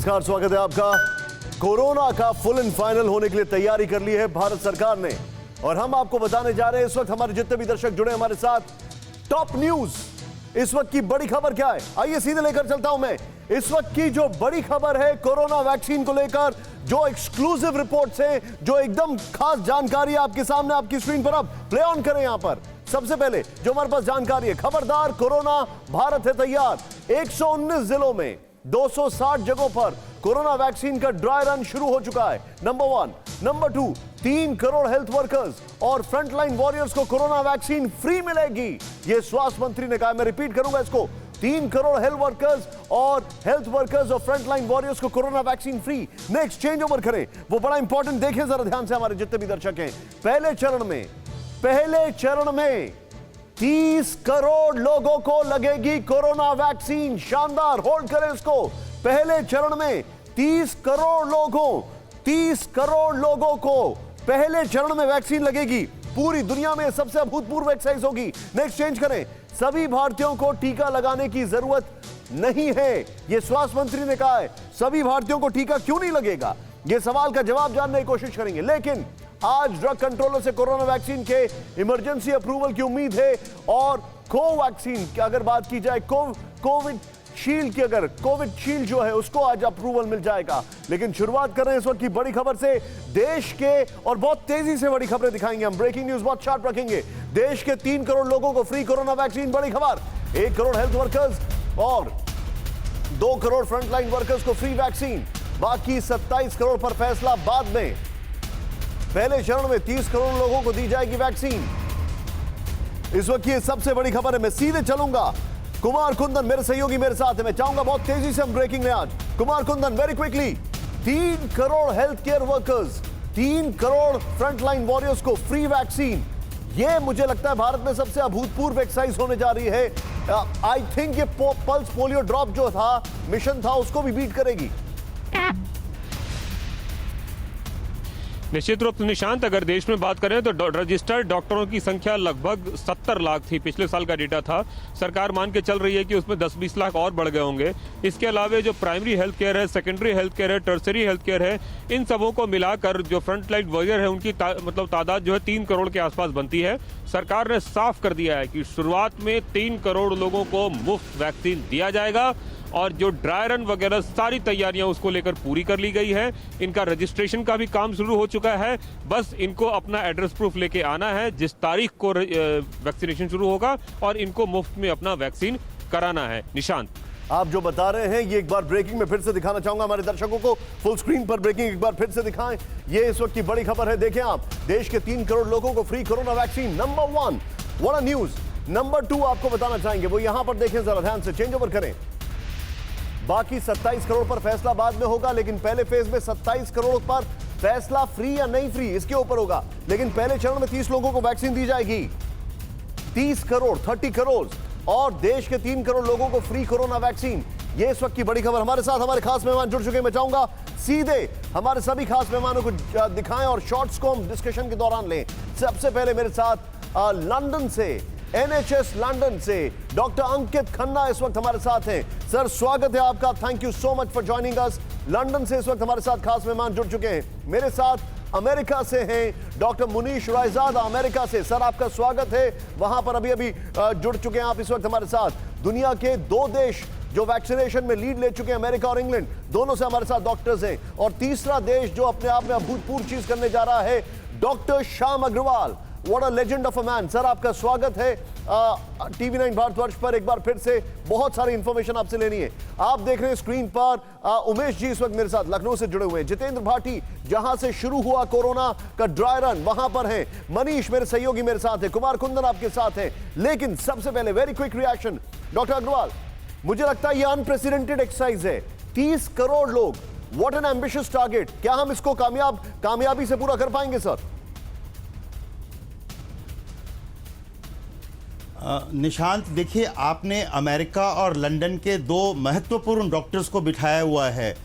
नमस्कार, स्वागत है आपका। कोरोना का फुल एंड फाइनल होने के लिए तैयारी कर ली है भारत सरकार ने और हम आपको बताने जा रहे हैं इस वक्त हमारे जितने भी दर्शक जुड़े हमारे साथ, टॉप न्यूज इस वक्त की बड़ी खबर क्या है, आइए सीधे लेकर चलता हूं मैं। इस वक्त की जो बड़ी खबर है कोरोना वैक्सीन को लेकर, जो एक्सक्लूसिव रिपोर्ट्स हैं, जो एकदम खास जानकारी आपके सामने आपकी स्क्रीन पर, अब प्ले ऑन करें। यहां पर सबसे पहले जो हमारे पास जानकारी है, खबरदार कोरोना भारत है तैयार। 119 जिलों में 260 जगहों पर कोरोना वैक्सीन का ड्राई रन शुरू हो चुका है, number 1। Number 2, 3 crore health workers और फ्रंटलाइन वॉरियर्स को कोरोना वैक्सीन फ्री मिलेगी, यह स्वास्थ्य मंत्री ने कहा। मैं रिपीट करूंगा इसको, 3 करोड़ हेल्थ वर्कर्स और फ्रंटलाइन वॉरियर्स को corona vaccine free. Next, change over करें, वो बड़ा इंपॉर्टेंट, देखें जरा ध्यान से हमारे जितने भी दर्शक हैं। पहले चरण में 30 करोड़ लोगों को लगेगी कोरोना वैक्सीन। शानदार, होल्ड करें इसको। पहले चरण में 30 करोड़ लोगों को पहले चरण में वैक्सीन लगेगी। पूरी दुनिया में सबसे अभूतपूर्व एक्सरसाइज होगी। नेक्स्ट, चेंज करें, सभी भारतीयों को टीका लगाने की जरूरत नहीं है, यह स्वास्थ्य मंत्री ने कहा है। सभी भारतीयों को टीका क्यों नहीं लगेगा, यह सवाल का जवाब जानने की कोशिश करेंगे। लेकिन आज ड्रग कंट्रोलर से कोरोना वैक्सीन के इमरजेंसी अप्रूवल की उम्मीद है और कोवैक्सीन की अगर बात की जाए, कोविशील्ड की, अगर कोविशील्ड जो है उसको आज अप्रूवल मिल जाएगा। लेकिन शुरुआत कर रहे हैं इस वक्त की बड़ी खबर से, देश के, और बहुत तेजी से बड़ी खबरें दिखाएंगे हम, ब्रेकिंग न्यूज बहुत शार्प रखेंगे। देश के 3 करोड़ लोगों को फ्री कोरोना वैक्सीन, बड़ी खबर। 1 करोड़ हेल्थ वर्कर्स और 2 करोड़ फ्रंटलाइन वर्कर्स को फ्री वैक्सीन, बाकी 27 करोड़ पर फैसला बाद में। पहले चरण में 30 करोड़ लोगों को दी जाएगी वैक्सीन। इस वक्त की सबसे बड़ी खबर है, मैं सीधे चलूंगा। कुमार कुंदन मेरे सहयोगी मेरे साथ है, मैं चाहूंगा बहुत तेजी से हम ब्रेकिंग लें आज। Kumar Kundan, very quickly, 3 crore health care workers, 3 crore frontline warriors को फ्री वैक्सीन, यह मुझे लगता है भारत में सबसे अभूतपूर्व एक्सरसाइज होने जा रही है। आई थिंक ये पल्स पोलियो ड्रॉप जो था, मिशन था, उसको भी बीट करेगी। निश्चित रूप से निशांत, अगर देश में बात करें तो रजिस्टर्ड डॉक्टरों की संख्या लगभग 70 लाख थी, पिछले साल का डेटा था। सरकार मान के चल रही है कि उसमें 10-20 लाख और बढ़ गए होंगे। इसके अलावा जो प्राइमरी हेल्थ केयर है, सेकेंडरी हेल्थ केयर है, टर्सरी हेल्थ केयर है, इन सबों को मिलाकर जो फ्रंटलाइन वॉरियर है उनकी तादाद जो है 3 करोड़ के आसपास बनती है। सरकार ने साफ कर दिया है कि शुरुआत में 3 करोड़ लोगों को मुफ्त वैक्सीन दिया जाएगा और जो ड्राई रन वगैरह सारी तैयारियां उसको लेकर पूरी कर ली गई है। इनका रजिस्ट्रेशन का भी काम शुरू हो चुका है, बस इनको अपना एड्रेस प्रूफ लेके आना है जिस तारीख को वैक्सीनेशन शुरू होगा और इनको मुफ्त में अपना वैक्सीन कराना है। निशांत, आप जो बता रहे हैं ये एक बार ब्रेकिंग में फिर से दिखाना चाहूंगा हमारे दर्शकों को, फुल स्क्रीन पर ब्रेकिंग एक बार फिर से दिखाएं। ये इस वक्त की बड़ी खबर है, देखें आप, देश के 3 करोड़ लोगों को free corona vaccine, number 1, what a news. Number 2 आपको बताना चाहेंगे, वो यहां पर देखें जरा ध्यान से, चेंज ओवर करें। बाकी 27 करोड़ पर फैसला बाद में होगा, लेकिन पहले फेज में 27 करोड़ पर फैसला फ्री या नहीं फ्री इसके ऊपर होगा। लेकिन पहले चरण में 30 लोगों को वैक्सीन दी जाएगी, 30 करोड़ और देश के 3 करोड़ लोगों को फ्री कोरोना वैक्सीन। ये इस वक्त की बड़ी खबर। हमारे साथ हमारे खास मेहमान जुड़ चुके हैं, मैं चाहूंगा सीधे हमारे सभी खास मेहमानों को दिखाएं और शॉर्ट्स को हम डिस्कशन के दौरान लें। सबसे पहले मेरे साथ लंदन से, NHS लंदन से डॉक्टर अंकित खन्ना इस वक्त हमारे साथ हैं। सर, स्वागत है आपका, thank you so much for joining us. London से इस वक्त हमारे साथ खास मेहमान जुड़ चुके हैं। मेरे साथ अमेरिका से हैं डॉक्टर मुनीश रायजादा, अमेरिका से। सर, आपका स्वागत है, वहां पर अभी जुड़ चुके हैं आप इस वक्त हमारे साथ। दुनिया के 2 देश जो वैक्सीनेशन में लीड ले चुके हैं, अमेरिका और इंग्लैंड, दोनों से हमारे साथ डॉक्टर्स हैं। और तीसरा देश जो अपने आप में अभूतपूर्व चीज करने जा रहा है, doctor Shyam Agarwal, what a legend of a man. Sir, आपका स्वागत है TV9 भारतवर्ष पर। एक बार फिर से बहुत सारी इंफॉर्मेशन आपसे लेनी है। आप देख रहे हैं स्क्रीन पर उमेश जी इस वक्त मेरे साथ लखनऊ से जुड़े हुए हैं। जितेंद्र भाटी, जहां से शुरू हुआ कोरोना का ड्राई रन, वहां पर हैं। मनीष मेरे सहयोगी मेरे साथ है, कुमार कुंदन आपके साथ है। लेकिन सबसे पहले very quick reaction, doctor Agarwal, मुझे लगता है ये अनप्रेसिडेंटेड एक्सरसाइज है। 30 करोड़ लोग, व्हाट एन एम्बिशियस टारगेट। क्या हम इसको कामयाबी से पूरा कर पाएंगे सर? निशांत, देखिए, आपने अमेरिका और लंदन के 2 महत्वपूर्ण डॉक्टर्स को बिठाया हुआ है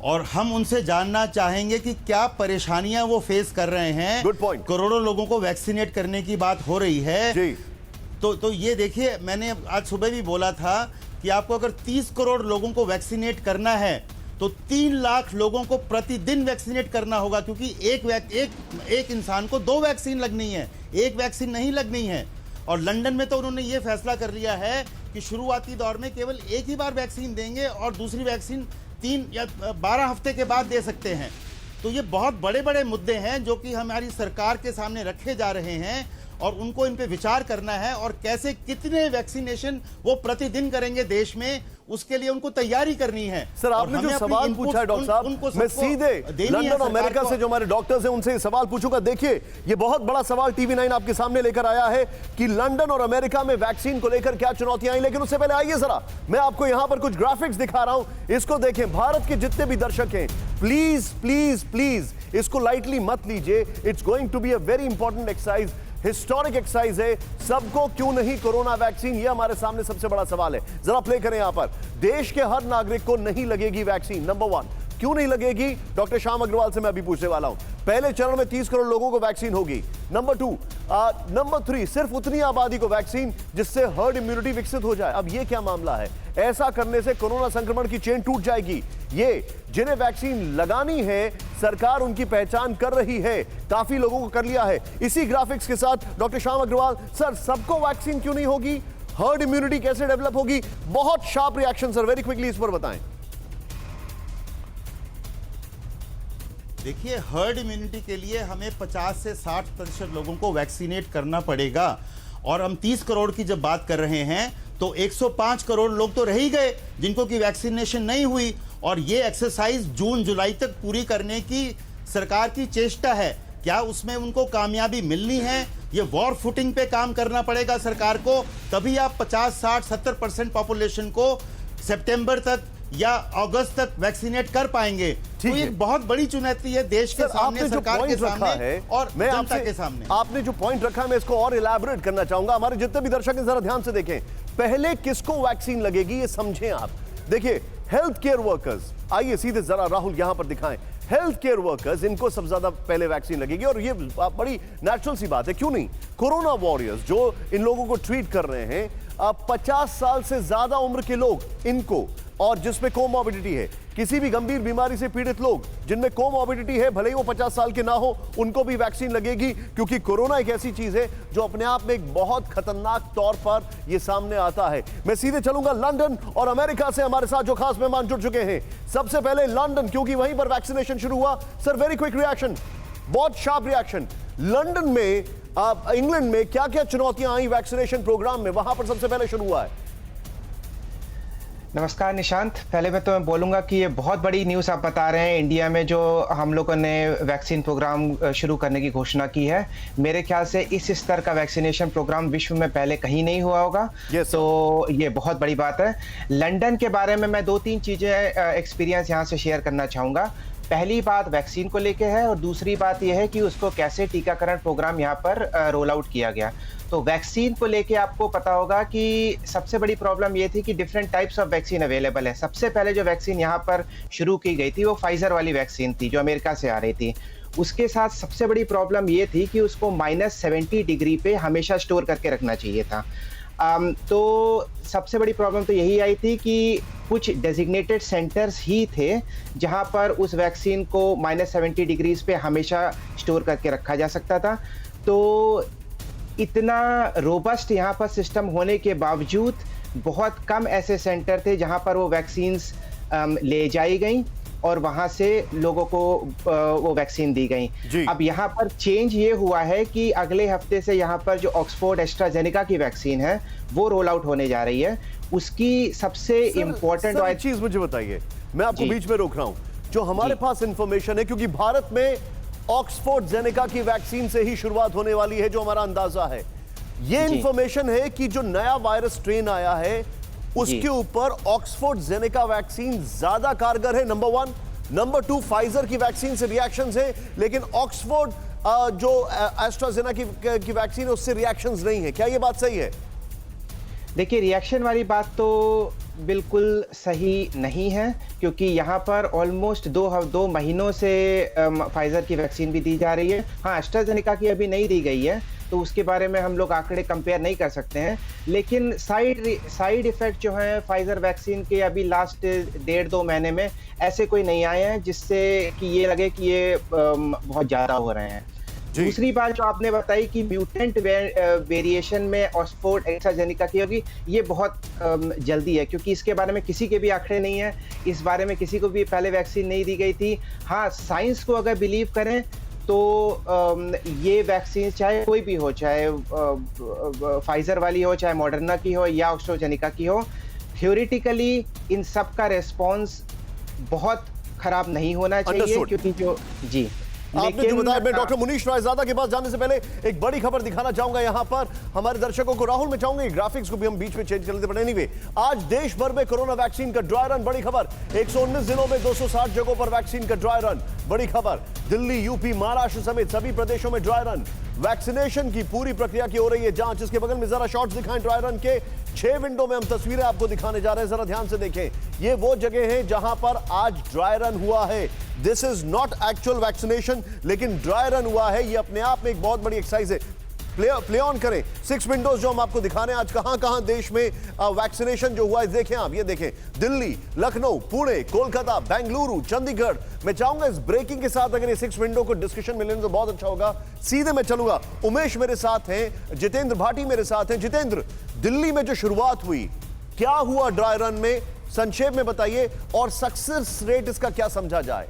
और हम उनसे जानना चाहेंगे कि क्या परेशानियां वो फेस कर रहे हैं। Good point. करोड़ों लोगों को वैक्सीनेट करने की बात हो रही है जी। तो ये देखिए, मैंने आज सुबह भी बोला था कि आपको अगर 30 करोड़ लोगों को वैक्सीनेट करना है तो 3 लाख लोगों को प्रतिदिन वैक्सीनेट करना होगा, क्योंकि एक इंसान को 2 वैक्सीन लगनी है, एक वैक्सीन नहीं लगनी है। और लंदन में तो उन्होंने ये फैसला कर लिया है कि शुरुआती दौर में केवल एक ही बार वैक्सीन देंगे और दूसरी वैक्सीन 3 या 12 हफ्ते के बाद दे सकते हैं। तो ये बहुत बड़े बड़े मुद्दे हैं जो कि हमारी सरकार के सामने रखे जा रहे हैं और उनको इन पे विचार करना है, और कैसे कितने वैक्सीनेशन वो प्रतिदिन करेंगे देश में, उसके लिए उनको तैयारी करनी है। सर, आपने जो सवाल पूछा है डॉक्टर साहब, मैं सीधे लंदन और अमेरिका से जो हमारे डॉक्टर्स हैं उनसे सवाल पूछूंगा। देखिए, ये बहुत बड़ा सवाल टीवी 9 आपके सामने लेकर आया है कि लंदन और अमेरिका में वैक्सीन को लेकर क्या चुनौतियां आई। लेकिन उससे पहले आइए जरा मैं आपको यहां पर कुछ ग्राफिक्स दिखा रहा हूं, इसको देखें। भारत के जितने भी दर्शक हैं, प्लीज प्लीज प्लीज इसको लाइटली मत लीजिए। It's going to be a very important exercise, historic exercise है। सबको क्यों नहीं कोरोना वैक्सीन, ये हमारे सामने सबसे बड़ा सवाल है। जरा प्ले करें यहां पर। देश के हर नागरिक को नहीं लगेगी वैक्सीन। नंबर 1, क्यों नहीं लगेगी? डॉक्टर श्याम अग्रवाल से मैं अभी पूछने वाला हूं। पहले चरण में 30 करोड़ लोगों को वैक्सीन होगी। नंबर 2, नंबर 3, सिर्फ उतनी आबादी को वैक्सीन जिससे हर्ड इम्यूनिटी विकसित हो जाए। अब ये क्या मामला है? ऐसा करने से कोरोना संक्रमण की चेन टूट जाएगी। ये जिन्हें वैक्सीन लगानी है, सरकार उनकी पहचान कर रही है, काफी लोगों को कर लिया है। इसी ग्राफिक्स के साथ डॉक्टर श्याम अग्रवाल सर, सबको वैक्सीन क्यों नहीं होगी? हर्ड इम्यूनिटी कैसे डेवलप होगी? बहुत sharp reaction sir, very quickly इस पर बताएं। देखिए, हर्ड इम्यूनिटी के लिए हमें 50 से 60% लोगों को वैक्सीनेट करना पड़ेगा, और हम 30 करोड़ की जब बात कर रहे हैं तो 105 करोड़ लोग तो रह ही गए जिनको की वैक्सीनेशन नहीं हुई। और ये एक्सरसाइज जून जुलाई तक पूरी करने की सरकार की चेष्टा है। क्या उसमें उनको कामयाबी मिलनी है? ये वॉर फुटिंग पे काम करना पड़ेगा सरकार को, तभी आप 50, 60, 70% पॉपुलेशन को सितंबर तक या अगस्त तक वैक्सीनेट कर पाएंगे। तो ये बहुत बड़ी चुनौती है देश के सामने, सरकार के सामने और जनता के सामने। आपने जो पॉइंट रखा है मैं इसको और इलैबोरेट करना चाहूंगा। हमारे जितने भी दर्शक हैं जरा ध्यान से देखें। पहले किसको वैक्सीन लगेगी ये समझें आप। देखिए, हेल्थ केयर वर्कर्स, आइए सीधे जरा राहुल यहां पर दिखाएं। हेल्थ केयर वर्कर्स, इनको सबसे ज्यादा पहले वैक्सीन लगेगी, और ये बड़ी नेचुरल सी बात है, क्यों नहीं? कोरोना वॉरियर्स जो इन लोगों को ट्रीट कर रहे हैं, 50 साल से ज्यादा उम्र के लोग, इनको, और जिसमें कोमॉर्बिडिटी है, किसी भी गंभीर बीमारी से पीड़ित लोग जिनमें कोमॉर्बिडिटी है, भले ही वो 50 साल के ना हो, उनको भी वैक्सीन लगेगी। क्योंकि कोरोना एक ऐसी चीज है जो अपने आप में एक बहुत खतरनाक तौर पर ये सामने आता है। मैं सीधे चलूंगा लंदन और अमेरिका से, हमारे साथ जो खास मेहमान जुड़ चुके हैं। सबसे पहले लंदन, क्योंकि वहीं पर वैक्सीनेशन शुरू हुआ। सर, वेरी क्विक रिएक्शन, बहुत शार्प रिएक्शन। लंदन में, इंग्लैंड में क्या क्या चुनौतियां आई वैक्सीनेशन प्रोग्राम में? वहां पर सबसे पहले शुरू हुआ है। नमस्कार निशांत, पहले मैं तो बोलूँगा कि ये बहुत बड़ी न्यूज़ आप बता रहे हैं। इंडिया में जो हम लोगों ने वैक्सीन प्रोग्राम शुरू करने की घोषणा की है, मेरे ख्याल से इस स्तर का वैक्सीनेशन प्रोग्राम विश्व में पहले कहीं नहीं हुआ होगा। तो ये बहुत बड़ी बात है। लंदन के बारे में मैं 2-3 चीज़ें एक्सपीरियंस यहाँ से शेयर करना चाहूँगा। पहली बात वैक्सीन को लेके है, और दूसरी बात यह है कि उसको कैसे टीकाकरण प्रोग्राम यहाँ पर रोल आउट किया गया। तो वैक्सीन को लेके आपको पता होगा कि सबसे बड़ी प्रॉब्लम ये थी कि different types of vaccine available है। सबसे पहले जो वैक्सीन यहाँ पर शुरू की गई थी वो फाइजर वाली वैक्सीन थी जो अमेरिका से आ रही थी। उसके साथ सबसे बड़ी प्रॉब्लम ये थी कि उसको -70 डिग्री पे हमेशा स्टोर करके रखना चाहिए था। तो सबसे बड़ी प्रॉब्लम तो यही आई थी कि कुछ डेजिग्नेटेड सेंटर्स ही थे जहां पर उस वैक्सीन को -70 डिग्रीज पे हमेशा स्टोर करके रखा जा सकता था। तो इतना रोबस्ट यहाँ पर सिस्टम होने के बावजूद बहुत कम ऐसे सेंटर थे जहाँ पर वो वैक्सीन्स ले जाई गई और वहाँ से लोगों को वो वैक्सीन दी गई। अब यहाँ पर चेंज ये हुआ है कि अगले हफ्ते से यहाँ पर जो ऑक्सफोर्ड एस्ट्राजेनेका की वैक्सीन है वो रोल आउट होने जा रही है। उसकी सबसे इम्पोर्टेंट चीज मुझे बताइए, मैं आपको बीच में रोक रहा हूँ। जो हमारे पास इंफॉर्मेशन है, क्योंकि भारत में ऑक्सफोर्ड जेनेका की वैक्सीन से ही शुरुआत होने वाली है, जो हमारा अंदाजा है, ये इंफॉर्मेशन है कि जो नया वायरस स्ट्रेन आया है उसके ऊपर ऑक्सफोर्ड जेनेका वैक्सीन ज्यादा कारगर है, नंबर 1। नंबर 2, फाइजर की वैक्सीन से रिएक्शंस है, लेकिन ऑक्सफोर्ड जो एस्ट्राजेनेका की वैक्सीन है उससे रिएक्शंस नहीं है। क्या ये बात सही है? देखिए, रिएक्शन वाली बात तो बिल्कुल सही नहीं है, क्योंकि यहाँ पर ऑलमोस्ट 2 महीनों से फाइजर की वैक्सीन भी दी जा रही है। हाँ, एस्ट्राजेनेका की अभी नहीं दी गई है, तो उसके बारे में हम लोग आंकड़े कंपेयर नहीं कर सकते हैं। लेकिन साइड इफेक्ट जो है फाइजर वैक्सीन के अभी लास्ट 1.5-2 महीने में ऐसे कोई नहीं आए हैं जिससे कि ये लगे कि ये बहुत ज़्यादा हो रहे हैं। दूसरी बात जो आपने बताई कि म्यूटेंट वेरिएशन में ऑक्सफोर्ड एस्ट्राजेनेका की होगी, ये बहुत जल्दी है, क्योंकि इसके बारे में किसी के भी आंकड़े नहीं है, इस बारे में किसी को भी पहले वैक्सीन नहीं दी गई थी। हाँ, साइंस को अगर बिलीव करें तो ये वैक्सीन चाहे कोई भी हो, चाहे फाइजर वाली हो, चाहे मॉडर्ना की हो या एस्ट्राजेनेका की हो, थ्योरेटिकली इन सब का रेस्पॉन्स बहुत खराब नहीं होना चाहिए, क्योंकि जो जी आपने जो बताया, मैं डॉक्टर मुनीश रायजादा के पास जाने से पहले एक बड़ी खबर दिखाना चाहूंगा यहां पर हमारे दर्शकों को। राहुल, मैं चाहूंगा ग्राफिक्स को भी हम बीच में चेंज कर लेते, बट एनीवे, आज देश भर में कोरोना वैक्सीन का ड्राई रन, बड़ी खबर। 119 जिलों में 260 जगहों पर वैक्सीन का ड्राई रन, बड़ी खबर। दिल्ली, यूपी, महाराष्ट्र समेत सभी प्रदेशों में ड्राई रन। वैक्सीनेशन की पूरी प्रक्रिया की हो रही है जांच। इसके बगल में जरा शॉट्स दिखाएं ड्राई रन के। 6 विंडो में हम तस्वीरें आपको दिखाने जा रहे हैं, जरा ध्यान से देखें। ये वो जगह है जहां पर आज ड्राई रन हुआ है। This is not actual vaccination, लेकिन ड्राई रन हुआ है। ये अपने आप में एक बहुत बड़ी एक्सरसाइज है। प्ले ऑन करें 6 विंडोज जो हम आपको दिखा रहे हैं आज कहां देश में वैक्सीनेशन जो हुआ है। देखें आप, ये देखें, दिल्ली, लखनऊ, पुणे, कोलकाता, बेंगलुरु, चंडीगढ़। मैं चाहूंगा इस ब्रेकिंग के साथ अगर ये 6 विंडो को डिस्कशन में लेने तो बहुत अच्छा होगा। सीधे मैं चलूंगा, उमेश मेरे साथ हैं, जितेंद्र भाटी मेरे साथ हैं। जितेंद्र, दिल्ली में जो शुरुआत हुई, क्या हुआ ड्राई रन में, संक्षेप में बताइए, और सक्सेस रेट इसका क्या समझा जाए?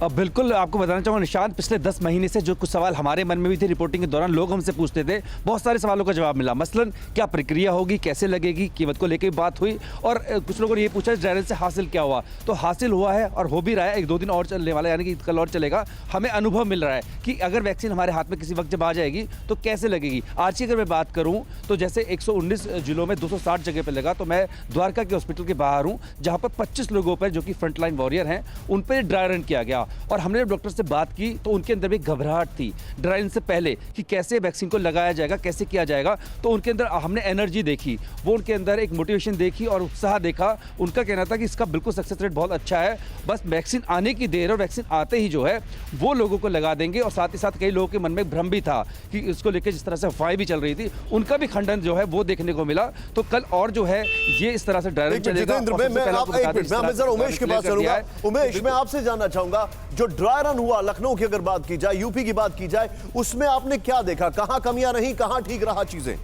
बिल्कुल आपको बताना चाहूँगा निशान, पिछले 10 महीने से जो कुछ सवाल हमारे मन में भी थे, रिपोर्टिंग के दौरान लोग हमसे पूछते थे, बहुत सारे सवालों का जवाब मिला। मसलन क्या प्रक्रिया होगी, कैसे लगेगी, कीमत को लेकर बात हुई, और कुछ लोगों ने ये पूछा ड्राई रन से हासिल क्या हुआ। तो हासिल हुआ है और हो भी रहा है, 1-2 दिन और चलने वाला है, यानी कि कल और चलेगा। हमें अनुभव मिल रहा है कि अगर वैक्सीन हमारे हाथ में किसी वक्त जब आ जाएगी तो कैसे लगेगी। आज की अगर मैं बात करूँ तो जैसे 119 जिलों में 260 जगह पर लगा, तो मैं द्वारका के हॉस्पिटल के बाहर हूँ, जहाँ पर 25 लोगों पर जो कि फ्रंटलाइन वॉरियर हैं उन पर ड्राई रन किया गया। और हमने डॉक्टर से बात की तो उनके अंदर भी घबराहट थी ड्राई रन से पहले कि कैसे वैक्सीन को लगाया जाएगा, कैसे किया जाएगा। तो उनके अंदर हमने एनर्जी देखी, वो उनके अंदर एक मोटिवेशन देखी और उत्साह देखा। उनका कहना था कि इसका बिल्कुल सक्सेस रेट बहुत अच्छा है, बस वैक्सीन आने की देर, और वैक्सीन आते ही जो है वो लोगों को लगा देंगे। और साथ ही साथ कई लोगों के मन में भ्रम भी था कि इसको लेकर जिस तरह से अफवाहें भी चल रही थी, उनका भी खंडन जो है वो देखने को मिला। तो कल और जो है ये इस तरह से ड्राई रन चलेगा। उमेश के पास चलूंगा। उमेश, मैं आपसे जानना चाहूंगा, जो ड्राई रन हुआ लखनऊ की अगर बात की जाए, यूपी की बात की जाए, उसमें आपने क्या देखा, कहां कमियां रही, कहां ठीक रहा चीजें?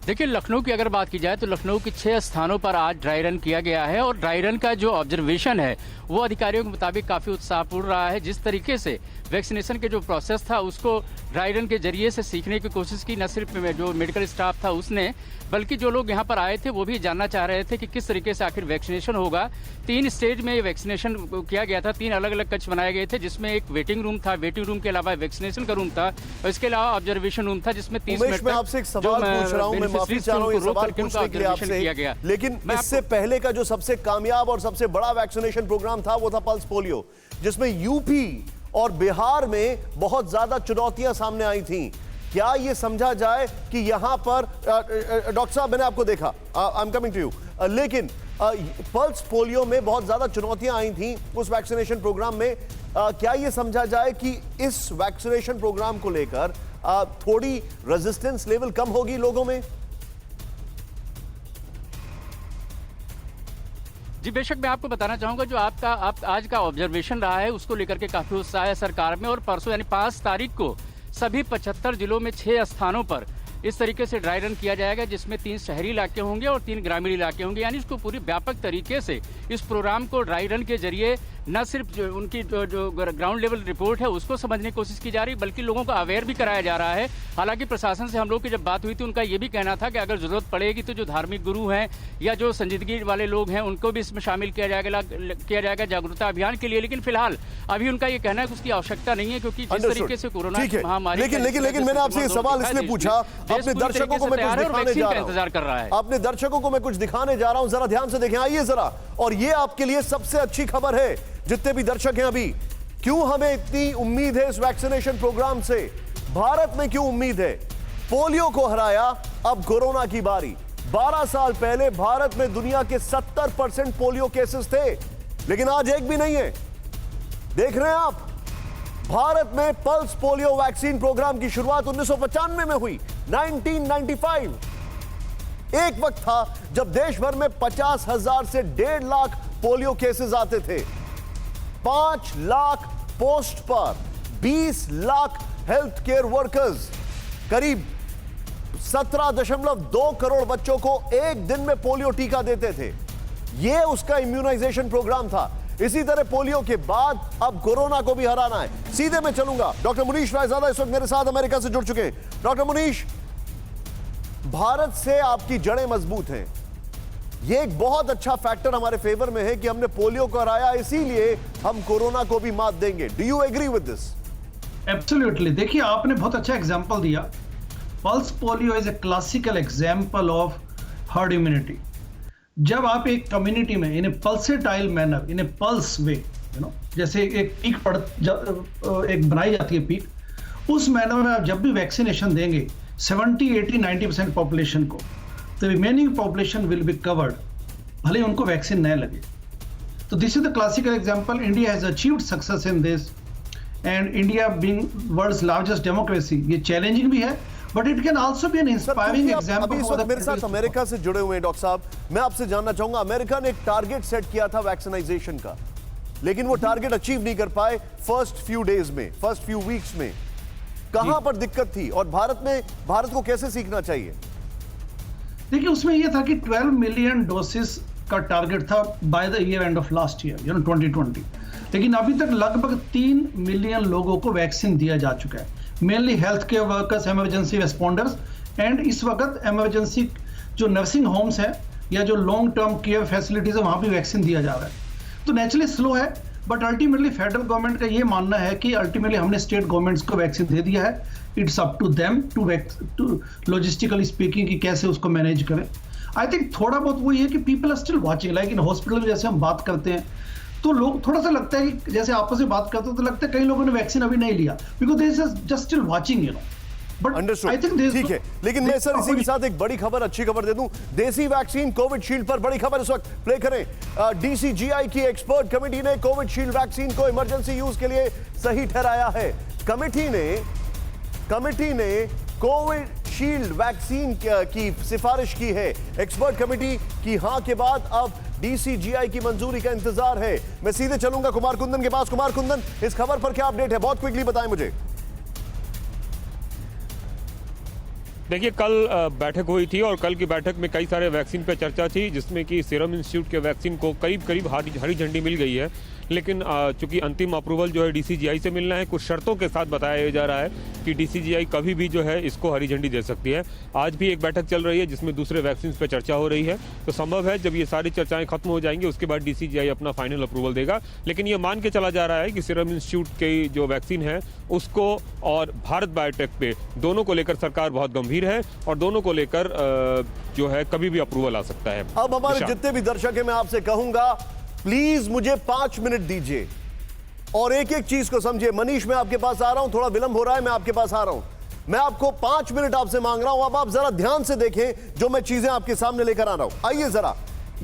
देखिए, लखनऊ की अगर बात की जाए तो लखनऊ के 6 स्थानों पर आज ड्राई रन किया गया है, और ड्राई रन का जो ऑब्जर्वेशन है वो अधिकारियों के मुताबिक काफ़ी उत्साहपूर्ण रहा है। जिस तरीके से वैक्सीनेशन के जो प्रोसेस था उसको ड्राई रन के जरिए से सीखने की कोशिश की, न सिर्फ जो मेडिकल स्टाफ था उसने, बल्कि जो लोग यहाँ पर आए थे वो भी जानना चाह रहे थे कि किस तरीके से आखिर वैक्सीनेशन होगा। 3 स्टेज में ये वैक्सीनेशन किया गया था, 3 अलग अलग कक्ष बनाए गए थे, जिसमें एक वेटिंग रूम था, वेटिंग रूम के अलावा वैक्सीनेशन का रूम था, और इसके अलावा ऑब्जर्वेशन रूम था जिसमें 30 मिनट मैं आपसे एक सवाल पूछ रहा हूं, मैं माफी चाह रहा हूं ये सवाल पूछने के लिए आपसे, लेकिन इससे पहले का जो सबसे कामयाब और सबसे बड़ा वैक्सीनेशन प्रोग्राम था वो था पल्स पोलियो, जिसमें यूपी और बिहार में बहुत ज्यादा चुनौतियां सामने आई थी। क्या ये समझा जाए कि यहां पर डॉक्टर साहब, मैंने आपको देखा, I am coming to you, लेकिन पल्स पोलियो में बहुत ज्यादा चुनौतियां आई थी उस वैक्सीनेशन प्रोग्राम में। क्या ये समझा जाए कि इस वैक्सीनेशन प्रोग्राम को लेकर थोड़ी रेजिस्टेंस लेवल कम होगी लोगों में? जी बेशक, मैं आपको बताना चाहूंगा जो आज का ऑब्जर्वेशन रहा है उसको लेकर के काफी उत्साह है सरकार में। और परसों यानी 5 तारीख को सभी 75 जिलों में 6 स्थानों पर इस तरीके से ड्राई रन किया जाएगा, जिसमें 3 शहरी इलाके होंगे और 3 ग्रामीण इलाके होंगे। यानी इसको पूरी व्यापक तरीके से इस प्रोग्राम को ड्राई रन के जरिए न सिर्फ उनकी जो ग्राउंड लेवल रिपोर्ट है उसको समझने की कोशिश की जा रही, बल्कि लोगों को अवेयर भी कराया जा रहा है। हालांकि प्रशासन से हम लोग की जब बात हुई थी, उनका ये भी कहना था कि अगर जरूरत पड़ेगी तो जो धार्मिक गुरु हैं या जो संजीदगी वाले लोग हैं उनको भी इसमें शामिल किया जाएगा जागरूकता अभियान के लिए। लेकिन फिलहाल अभी उनका ये कहना है कि उसकी आवश्यकता नहीं है, क्योंकि जिस तरीके से कोरोना की महामारी, लेकिन मैंने आपसे ये सवाल इसलिए पूछा, अपने दर्शकों को मैं कुछ दिखाने जा रहा हूं, इंतजार कर रहा है, अपने दर्शकों को मैं कुछ दिखाने जा रहा हूं, जरा ध्यान से देखें, आइए जरा। और ये आपके लिए सबसे अच्छी खबर है, जितने भी दर्शक हैं अभी, क्यों हमें इतनी उम्मीद है इस वैक्सीनेशन प्रोग्राम से, भारत में क्यों उम्मीद है? पोलियो को हराया, अब कोरोना की बारी। 12 साल पहले भारत में दुनिया के 70% पोलियो केसेस थे, लेकिन आज एक भी नहीं है। देख रहे हैं आप, भारत में पल्स पोलियो वैक्सीन प्रोग्राम की शुरुआत 1995 में हुई, 1995। एक वक्त था जब देश भर में 50,000 से 1.5 लाख पोलियो केसेस आते थे। 5 लाख पोस्ट पर 20 लाख हेल्थ केयर वर्कर्स, करीब 17.2 करोड़ बच्चों को एक दिन में पोलियो टीका देते थे। यह उसका इम्यूनाइजेशन प्रोग्राम था। इसी तरह पोलियो के बाद अब कोरोना को भी हराना है। सीधे मैं चलूंगा, डॉक्टर मुनीश रायजादा इस वक्त मेरे साथ अमेरिका से जुड़ चुके हैं। डॉक्टर मुनीश, भारत से आपकी जड़ें मजबूत हैं, यह एक बहुत अच्छा फैक्टर हमारे फेवर में है कि हमने पोलियो को हराया, इसीलिए हम कोरोना को भी मात देंगे। Do you agree with this? Absolutely. देखिए, आपने बहुत अच्छा एग्जांपल दिया। Pulse polio is a classical example of herd immunity. जब आप एक कम्युनिटी में in a pulsatile manner, in a pulse way, जैसे एक पीक एक बनाई जाती है पीक, उस मैनर में आप जब भी वैक्सीनेशन देंगे 70, 80, 90% पॉपुलेशन को, तो remaining population will be covered, भले उनको वैक्सीन न लगे। तो this is the classical example. India has achieved success in this, and India being world's largest democracy, ये चैलेंजिंग भी है, but it can also be an inspiring example for the. मेरे साथ अमेरिका से जुड़े हुए हैं डॉक्टर साहब, मैं आपसे जानना चाहूंगा, अमेरिका ने एक टारगेट सेट किया था वैक्सीनाइजेशन का, लेकिन वो टारगेट अचीव नहीं कर पाए फर्स्ट फ्यू डेज में, फर्स्ट फ्यू वीक्स में। कहां पर दिक्कत थी और भारत को कैसे सीखना चाहिए? देखिए, उसमें यह था कि 12 मिलियन डोसेस का टारगेट था by the year end of last year 2020, लेकिन अभी तक लगभग 3 मिलियन लोगों को वैक्सीन दिया जा चुका है, mainly health care workers, emergency responders, and इस वक्त इमरजेंसी जो नर्सिंग होम्स हैं या जो लॉन्ग टर्म केयर फैसिलिटीज है, वहां भी वैक्सीन दिया जा रहा है। तो नेचुरली स्लो है, बट अल्टीमेटली फेडरल गवर्नमेंट का ये मानना है कि अल्टीमेटली हमने स्टेट गवर्नमेंट्स को वैक्सीन दे दिया है। It's up to them to logistically speaking कि कैसे उसको मैनेज करें। आई थिंक थोड़ा बहुत वही है कि people are still watching, like in hospital में जैसे हम बात करते हैं तो लोग थोड़ा सा लगता है कि जैसे आपस में बात करते हो तो लगता है कई लोगों ने वैक्सीन अभी नहीं लिया, because they is just still watching, but I think ठीक है। लेकिन मैं सर इसी के साथ एक बड़ी खबर, अच्छी खबर दे दूं। देसी वैक्सीन कोविशील्ड पर बड़ी खबर इस वक्त प्ले करें। डीसीजीआई की एक्सपर्ट कमेटी ने कोविशील्ड वैक्सीन को इमरजेंसी यूज के लिए सही ठहराया है। कमेटी ने कोविशील्ड वैक्सीन की सिफारिश की है। एक्सपर्ट कमेटी की हां के बाद अब डीसीजीआई की मंजूरी का इंतजार है। मैं सीधे चलूंगा कुमार कुंदन के पास। कुमार कुंदन, इस खबर पर क्या अपडेट है? बहुत क्विकली बताएं मुझे। देखिए, कल बैठक हुई थी और कल की बैठक में कई सारे वैक्सीन पे चर्चा थी, जिसमें कि सीरम इंस्टीट्यूट के वैक्सीन को करीब हरी झंडी मिल गई है, लेकिन चूंकि अंतिम अप्रूवल जो है डीसीजीआई से मिलना है, कुछ शर्तों के साथ बताया जा रहा है कि डीसीजीआई कभी भी जो है इसको हरी झंडी दे सकती है। आज भी एक बैठक चल रही है जिसमें दूसरे वैक्सीन पे चर्चा हो रही है, तो संभव है जब ये सारी चर्चाएं खत्म हो जाएंगी उसके बाद डीसीजीआई अपना फाइनल अप्रूवल देगा। लेकिन ये मान के चला जा रहा है कि सीरम इंस्टीट्यूट की जो वैक्सीन है उसको और भारत बायोटेक पे दोनों को लेकर सरकार बहुत गंभीर है और दोनों को लेकर जो है कभी भी अप्रूवल आ सकता है। अब हमारे जितने भी दर्शक हैं, मैं आपसे कहूंगा प्लीज मुझे 5 मिनट दीजिए और एक एक चीज को समझिए। मनीष, मैं आपके पास आ रहा हूं, थोड़ा विलंब हो रहा है, मैं आपके पास आ रहा हूं। मैं आपको 5 मिनट आपसे मांग रहा हूं। अब आप जरा ध्यान से देखें जो मैं चीजें आपके सामने लेकर आ रहा हूं। आइए जरा,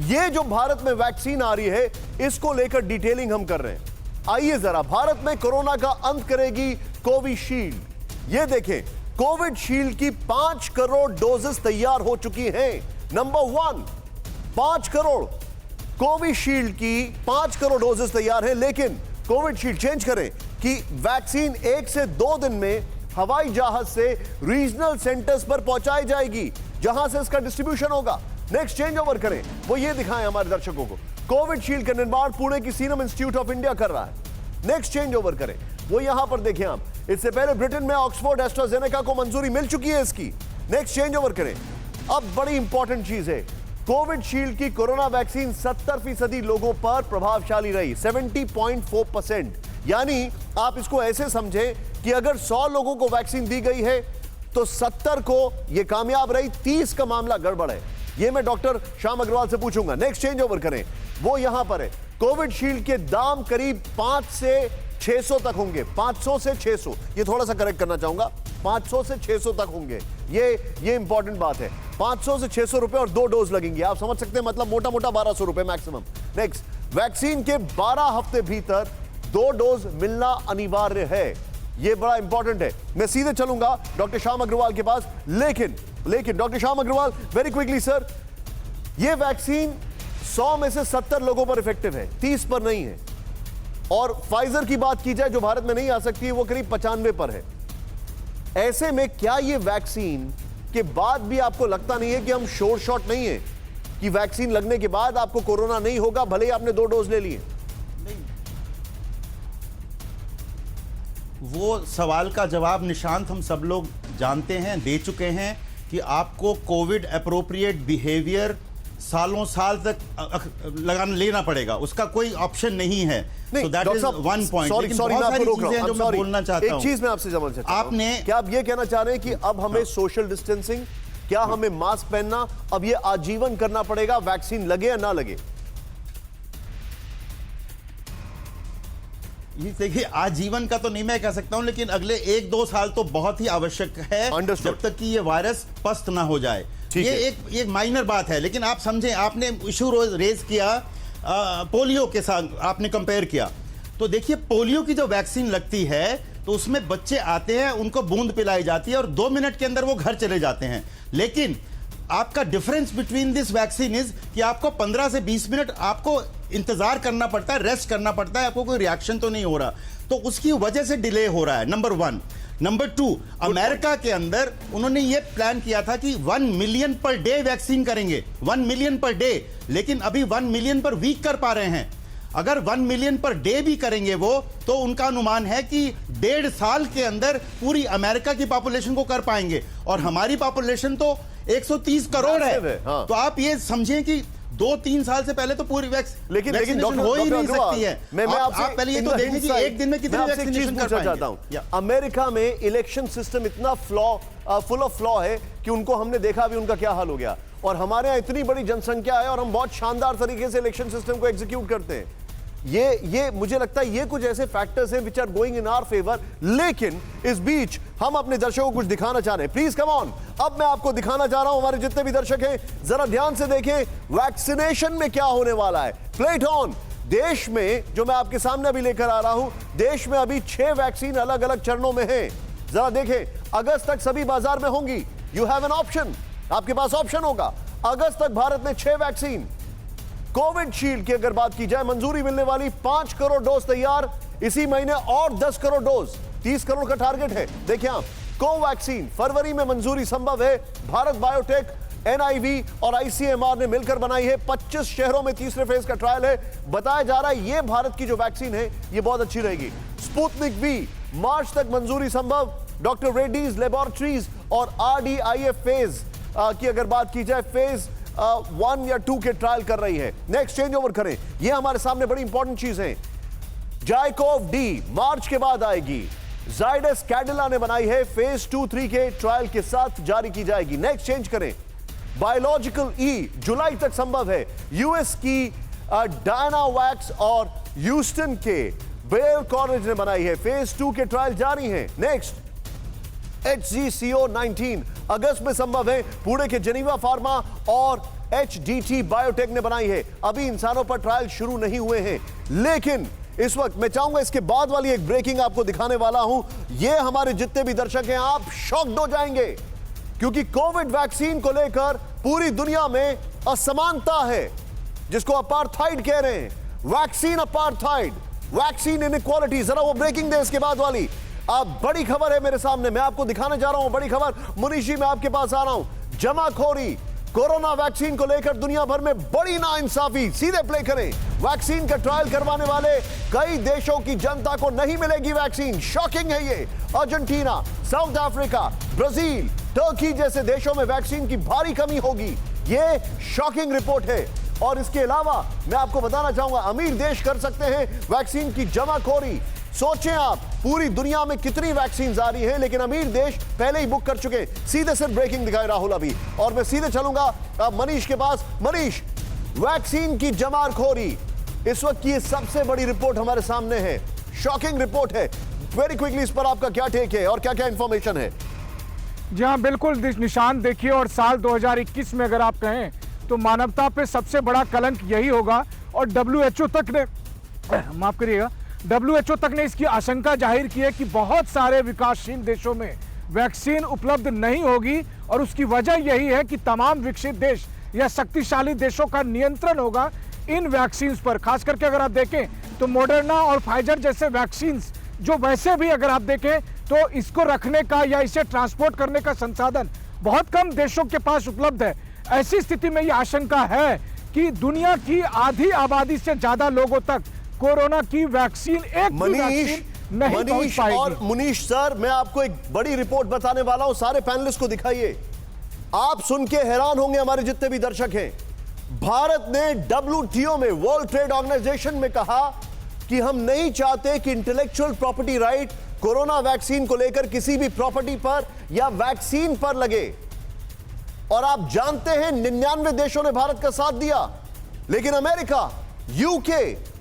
ये जो भारत में वैक्सीन आ रही है इसको लेकर डिटेलिंग हम कर रहे हैं। आइए जरा, भारत में कोरोना का अंत करेगी कोविशील्ड। ये देखें, कोविशील्ड की 5 करोड़ डोजेस तैयार हो चुकी हैं। नंबर 1, 5 करोड़ कोविशील्ड की 5 करोड़ डोजेस तैयार हैं, लेकिन कोविशील्ड चेंज करें कि वैक्सीन 1 से 2 दिन में हवाई जहाज से रीजनल सेंटर्स पर पहुंचाई जाएगी, जहां से इसका डिस्ट्रीब्यूशन होगा। नेक्स्ट चेंज ओवर करें, वो ये दिखाएं हमारे दर्शकों को। कोविशील्ड का निर्माण पुणे की सीरम इंस्टीट्यूट ऑफ इंडिया कर रहा है। नेक्स्ट चेंज ओवर करें, वो यहां पर देखें आप। इससे पहले ब्रिटेन में ऑक्सफोर्ड एस्ट्राजेनेका को मंजूरी मिल चुकी है इसकी। नेक्स्ट चेंज ओवर करें। अब बड़ी इंपॉर्टेंट चीज है, कोविशील्ड की कोरोना वैक्सीन 70% लोगों पर प्रभावशाली रही, 70.4%। यानी आप इसको ऐसे समझें कि अगर 100 लोगों को वैक्सीन दी गई है तो 70 को यह कामयाब रही, 30 का मामला गड़बड़ है। यह मैं डॉक्टर श्याम अग्रवाल से पूछूंगा। नेक्स्ट चेंज ओवर करें, वो यहां पर है। कोविशील्ड के दाम करीब 5 से 600 तक होंगे, 500 से 600, ये थोड़ा सा करेक्ट करना चाहूंगा, 500 से 600 तक होंगे। ये इंपॉर्टेंट बात है। 500 से 600 रुपए और 2 डोज लगेंगे, आप समझ सकते हैं, मतलब मोटा मोटा 1200 रुपए मैक्सिमम। नेक्स्ट, वैक्सीन के 12 हफ्ते भीतर 2 डोज मिलना अनिवार्य है। यह बड़ा इंपॉर्टेंट है। मैं सीधे चलूंगा डॉक्टर श्याम अग्रवाल के पास, लेकिन doctor Shyam Agarwal, very quickly sir, यह वैक्सीन 100 में से 70 लोगों पर इफेक्टिव है, 30 पर नहीं है। और फाइजर की बात की जाए जो भारत में नहीं आ सकती, वो करीब 95 पर है। ऐसे में क्या यह वैक्सीन के बाद भी आपको लगता नहीं है कि हम शोर शॉट नहीं है, कि वैक्सीन लगने के बाद आपको कोरोना नहीं होगा भले ही आपने 2 डोज ले लिए? वो सवाल का जवाब निशांत हम सब लोग जानते हैं, दे चुके हैं कि आपको कोविड अप्रोप्रिएट बिहेवियर सालों साल तक लेना पड़ेगा, उसका कोई ऑप्शन नहीं है। नहीं, So that डॉक्टर is साहब, one point. सॉरी, लेकिन सॉरी, बहुत मैं आपको सारी रोक रहा हूं। चीजें जो I'm मैं sorry। बोलना चाहता एक हूं। चीज मैं आपसे जानना चाहता हूं। आपने- क्या आप ये कहना चाह रहे हैं कि अब हमें सोशल डिस्टेंसिंग, क्या हमें मास्क पहनना अब ये आजीवन करना पड़ेगा, वैक्सीन लगे या ना लगे? ये देखिए, आजीवन का तो नहीं मैं कह सकता हूं, लेकिन अगले 1-2 साल तो बहुत ही आवश्यक है, Understood. जब तक कि ये वायरस पस्त ना हो जाए। ठीक ये है। एक माइनर बात है, लेकिन आप समझें, आपने इशू रेज किया पोलियो के साथ, आपने कंपेयर किया, तो देखिए पोलियो की जो वैक्सीन लगती है तो उसमें बच्चे आते हैं, उनको बूंद पिलाई जाती है और 2 मिनट के अंदर वो घर चले जाते हैं। लेकिन आपका difference between this vaccine is कि आपको 15 से 20 मिनट आपको इंतजार करना पड़ता है, रेस्ट करना पड़ता है, आपको कोई रिएक्शन तो नहीं हो रहा, तो उसकी वजह से डिले हो रहा है, नंबर 1। नंबर 2, अमेरिका के अंदर उन्होंने ये प्लान किया था कि 1 मिलियन पर डे वैक्सीन करेंगे, 1 मिलियन पर डे, लेकिन अभी 1 मिलियन पर वीक कर पा रहे हैं। अगर 1 मिलियन पर डे भी करेंगे वो, तो उनका अनुमान है कि 1.5 साल के अंदर पूरी अमेरिका की पॉपुलेशन को कर पाएंगे, और हमारी पॉपुलेशन तो 130 करोड़ है। हाँ। तो आप ये समझें कि 2-3 साल से पहले तो पूरी लेकिन वैक्सीनेशन हो ही नहीं सकती है। मैं आपसे आप पहले ये तो देखें कि एक दिन में कितनी वैक्सीनेशन कर पूछना चाहता पाएंगे। हूं। अमेरिका में इलेक्शन सिस्टम इतना फुल ऑफ फ्लॉ है कि उनको हमने देखा अभी उनका क्या हाल हो गया, और हमारे यहाँ इतनी बड़ी जनसंख्या है और हम बहुत शानदार तरीके से इलेक्शन सिस्टम को एग्जीक्यूट करते हैं। ये मुझे लगता है ये कुछ ऐसे फैक्टर्स हैं which are going in our favour. लेकिन इस बीच हम अपने दर्शकों को कुछ दिखाना चाह रहे हैं। प्लीज कम ऑन, अब मैं आपको दिखाना चाह रहा हूं, हमारे जितने भी दर्शक हैं जरा ध्यान से देखें वैक्सीनेशन में क्या होने वाला है। Plate on. देश में जो मैं आपके सामने अभी लेकर आ रहा हूं, देश में अभी 6 वैक्सीन अलग अलग चरणों में हैं। जरा देखें, अगस्त तक सभी बाजार में होंगी। यू हैव एन ऑप्शन, आपके पास ऑप्शन होगा। अगस्त तक भारत में 6 वैक्सीन। कोविशील्ड की अगर बात की जाए, मंजूरी मिलने वाली 5 करोड़ डोज तैयार, इसी महीने और 10 करोड़ डोज, 30 करोड़ का टारगेट है। देखिए आप, कोवैक्सीन फरवरी में मंजूरी संभव है। भारत बायोटेक, एनआईवी और आईसीएमआर ने मिलकर बनाई है। 25 शहरों में तीसरे फेज का ट्रायल है। बताया जा रहा है ये भारत की जो वैक्सीन है ये बहुत अच्छी रहेगी। स्पुतनिक वी, मार्च तक मंजूरी संभव। डॉक्टर रेड्डीज लेबोरेटरीज और आरडीआईएफ फेज की अगर बात की जाए, फेज 1 या 2 के ट्रायल कर रही है। नेक्स्ट चेंज ओवर करें, ये हमारे सामने बड़ी इंपॉर्टेंट चीज है। जाइकोव डी मार्च के बाद आएगी। जाइडस कैडिला ने बनाई है, फेज 2-3 के ट्रायल के साथ जारी की जाएगी। नेक्स्ट चेंज करें, बायोलॉजिकल ई जुलाई तक संभव है। यूएस की डायनावैक्स और ह्यूस्टन के बेल कॉलेज ने बनाई है, फेज 2 के ट्रायल जारी हैं। नेक्स्ट, HGCO19 अगस्त में संभव है। पुणे के जेनीवा फार्मा और HDT बायोटेक ने बनाई है। अभी इंसानों पर ट्रायल शुरू नहीं हुए हैं, लेकिन इस वक्त मैं चाहूंगा इसके बाद वाली एक ब्रेकिंग आपको दिखाने वाला हूं। ये हमारे जितने भी दर्शक हैं, आप शॉक्ड हो जाएंगे, क्योंकि कोविड वैक्सीन को लेकर पूरी दुनिया में असमानता है, जिसको अपार्थाइड कह रहे हैं। Vaccine apartheid, vaccine inequality. जरा वो ब्रेकिंग दे इसके बाद वाली। अब बड़ी खबर है मेरे सामने, मैं आपको दिखाने जा रहा हूं बड़ी खबर। मुनीष जी, मैं आपके पास आ रहा हूं। जमाखोरी, कोरोना वैक्सीन को लेकर दुनिया भर में बड़ी नाइंसाफी। सीधे प्ले करें। वैक्सीन का ट्रायल करवाने वाले कई देशों की जनता को नहीं मिलेगी वैक्सीन। शॉकिंग है ये। Argentina, south Africa, Brazil, Turkey जैसे देशों में वैक्सीन की भारी कमी होगी। ये शॉकिंग रिपोर्ट है। और इसके अलावा मैं आपको बताना चाहूंगा, अमीर देश कर सकते हैं वैक्सीन की जमाखोरी। सोचें आप, पूरी दुनिया में कितनी वैक्सीन आ रही है, लेकिन अमीर देश पहले ही बुक कर चुके। सीधे सिर्फ ब्रेकिंग दिखाए राहुल अभी, और मैं सीधे चलूंगा अब मनीष के पास। मनीष, वैक्सीन की जमाखोरी, इस वक्त की सबसे बड़ी रिपोर्ट हमारे सामने है। शॉकिंग रिपोर्ट है। वेरी क्विकली इस पर आपका क्या टेक है और क्या क्या इंफॉर्मेशन है? जी हाँ, बिल्कुल निशान देखिए, और साल 2021 में अगर आप कहें तो मानवता पे सबसे बड़ा कलंक यही होगा। और WHO तक ने, माफ करिएगा, WHO तक ने इसकी आशंका जाहिर की है कि बहुत सारे विकासशील देशों में वैक्सीन उपलब्ध नहीं होगी और उसकी वजह यही है कि तमाम विकसित देश या शक्तिशाली देशों का नियंत्रण होगा इन वैक्सीन पर। खास करके अगर आप देखें तो मॉडर्ना और फाइजर जैसे वैक्सीन जो वैसे भी अगर आप देखें तो इसको रखने का या इसे ट्रांसपोर्ट करने का संसाधन बहुत कम देशों के पास उपलब्ध है। ऐसी स्थिति में यह आशंका है कि दुनिया की आधी आबादी से ज्यादा लोगों तक कोरोना की वैक्सीन नहीं पहुंच पाएगी। और मुनीश सर, मैं आपको एक बड़ी रिपोर्ट बताने वाला हूं, सारे पैनलिस्ट को दिखाइए। आप सुन के हैरान होंगे, हमारे जितने भी दर्शक हैं। भारत ने WTO में, वर्ल्ड ट्रेड ऑर्गेनाइजेशन में कहा कि हम नहीं चाहते कि intellectual property right corona vaccine को लेकर किसी भी प्रॉपर्टी पर या वैक्सीन पर लगे। और आप जानते हैं 99 देशों ने भारत का साथ दिया, लेकिन अमेरिका, यूके,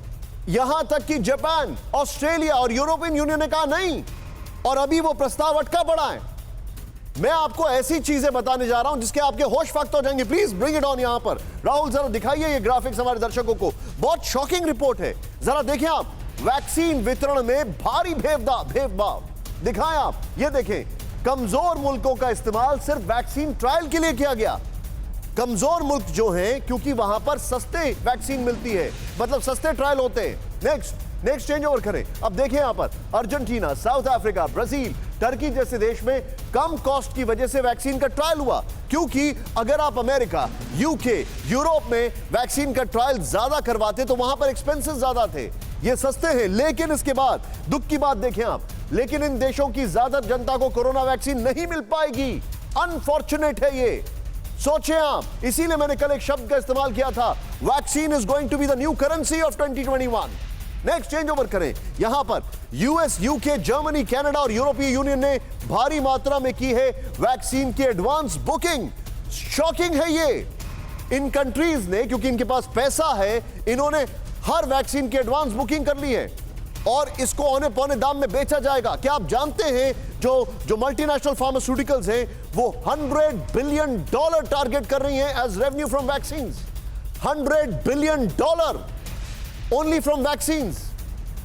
यहां तक कि जापान, ऑस्ट्रेलिया और यूरोपियन यूनियन ने कहा नहीं, और अभी वो प्रस्ताव अटका पड़ा है। मैं आपको ऐसी चीजें बताने जा रहा हूं जिसके आपके होश फाख्त हो जाएंगे। Please bring it on. यहां पर राहुल जरा दिखाइए ये ग्राफिक्स हमारे दर्शकों को। बहुत शॉकिंग रिपोर्ट है, जरा देखिए आप। वैक्सीन वितरण में भारी भेदभाव दिखाएं आप। ये देखें, कमजोर मुल्कों का इस्तेमाल सिर्फ वैक्सीन ट्रायल के लिए किया गया। कमजोर मुल्क जो हैं, क्योंकि वहां पर सस्ते वैक्सीन मिलती है, मतलब सस्ते ट्रायल होते हैं। नेक्स्ट चेंज ओवर करें। अब देखिए यहां पर Argentina, south Africa, Brazil, Turkey जैसे देश में कम कॉस्ट की वजह से वैक्सीन का ट्रायल हुआ, क्योंकि अगर आप अमेरिका, यूके, यूरोप में वैक्सीन का ट्रायल ज्यादा करवाते तो वहां पर एक्सपेंसेस ज्यादा थे। ये सस्ते हैं, लेकिन इसके बाद दुख की बात देखें आप, लेकिन इन देशों की ज्यादा जनता को कोरोना वैक्सीन नहीं मिल पाएगी। अनफॉर्चुनेट है ये, सोचें आप। इसीलिए मैंने कल एक शब्द का इस्तेमाल किया था, vaccine is going to be the new currency of 2021। Next change over करें। यहां पर यूएस, यूके, जर्मनी, कनाडा और यूरोपीय यूनियन ने भारी मात्रा में की है वैक्सीन की एडवांस बुकिंग। शॉकिंग है ये। इन कंट्रीज ने, क्योंकि इनके पास पैसा है, इन्होंने हर वैक्सीन की एडवांस बुकिंग कर ली है और इसको औने पौने दाम में बेचा जाएगा। क्या आप जानते हैं जो मल्टीनेशनल फार्मास्यूटिकल्स हैं वो $100 बिलियन टारगेट कर रही हैं as revenue from vaccine. $100 billion only from vaccine.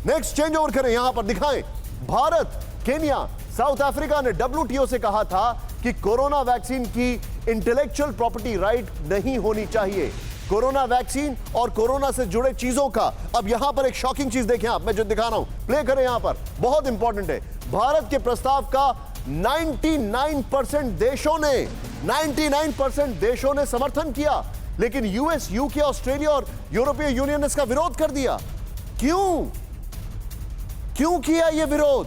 Next change over करें। यहां पर दिखाएं, भारत, केन्या, साउथ अफ्रीका ने WTO से कहा था कि कोरोना वैक्सीन की इंटेलेक्चुअल प्रॉपर्टी राइट नहीं होनी चाहिए। कोरोना वैक्सीन और कोरोना से जुड़े चीजों का। अब यहां पर एक शॉकिंग चीज देखें आप, मैं जो दिखा रहा हूं, प्ले करें यहां पर, बहुत इंपॉर्टेंट है। भारत के प्रस्ताव का 99% देशों ने समर्थन किया, लेकिन यूएस, यूके, ऑस्ट्रेलिया और यूरोपीय यूनियन ने इसका विरोध कर दिया। क्यों किया यह विरोध?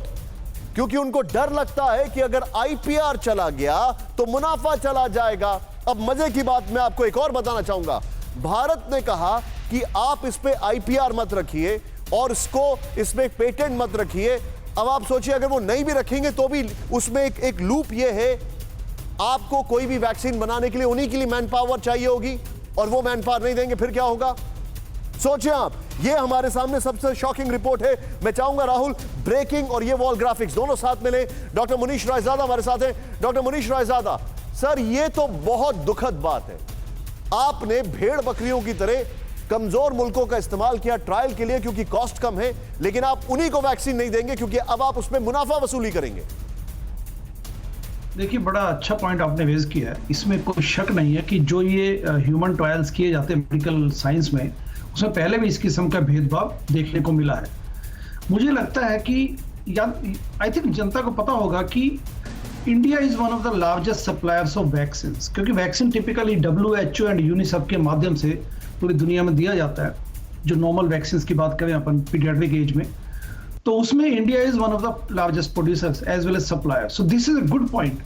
क्योंकि उनको डर लगता है कि अगर IPR चला गया तो मुनाफा चला जाएगा। अब मजे की बात मैं आपको एक और बताना चाहूंगा। भारत ने कहा कि आप इस पे IPR मत रखिए और इसमें पेटेंट मत रखिए। अब आप सोचिए, अगर वो नहीं भी रखेंगे तो भी उसमें एक लूप ये है, आपको कोई भी वैक्सीन बनाने के लिए उन्हीं के लिए मैन पावर चाहिए होगी और वो मैन पावर नहीं देंगे, फिर क्या होगा? सोचिए आप। ये हमारे सामने सबसे शॉकिंग रिपोर्ट है। मैं चाहूंगा राहुल, ब्रेकिंग और ये वॉल ग्राफिक्स दोनों साथ में ले। डॉक्टर मुनीश रायजादा हमारे साथ हैं। डॉक्टर मुनीश रायजादा सर, ये तो बहुत दुखद बात है। आपने भेड़ बकरियों की तरह कमजोर मुल्कों का इस्तेमाल किया ट्रायल के लिए क्योंकि कॉस्ट कम है, लेकिन आप उन्हीं को वैक्सीन नहीं देंगे क्योंकि अब आप उसमें मुनाफा वसूली करेंगे। देखिए, बड़ा अच्छा पॉइंट आपने रेज किया है। इसमें कोई शक नहीं है कि जो ये ह्यूमन ट्रायल्स किए जाते हैं मेडिकल साइंस में, उसमें पहले भी इस किस्म का भेदभाव देखने को मिला है। मुझे लगता है कि आई थिंक जनता को पता होगा कि India is one of the largest suppliers of vaccine, क्योंकि vaccine typically WHO and UNICEF के माध्यम से पूरी दुनिया में दिया जाता है। जो नॉर्मल वैक्सीन की बात करें अपन पीडियाट्रिक एज में, तो उसमें India is one of the largest producers as well as supplier. So this is a good point.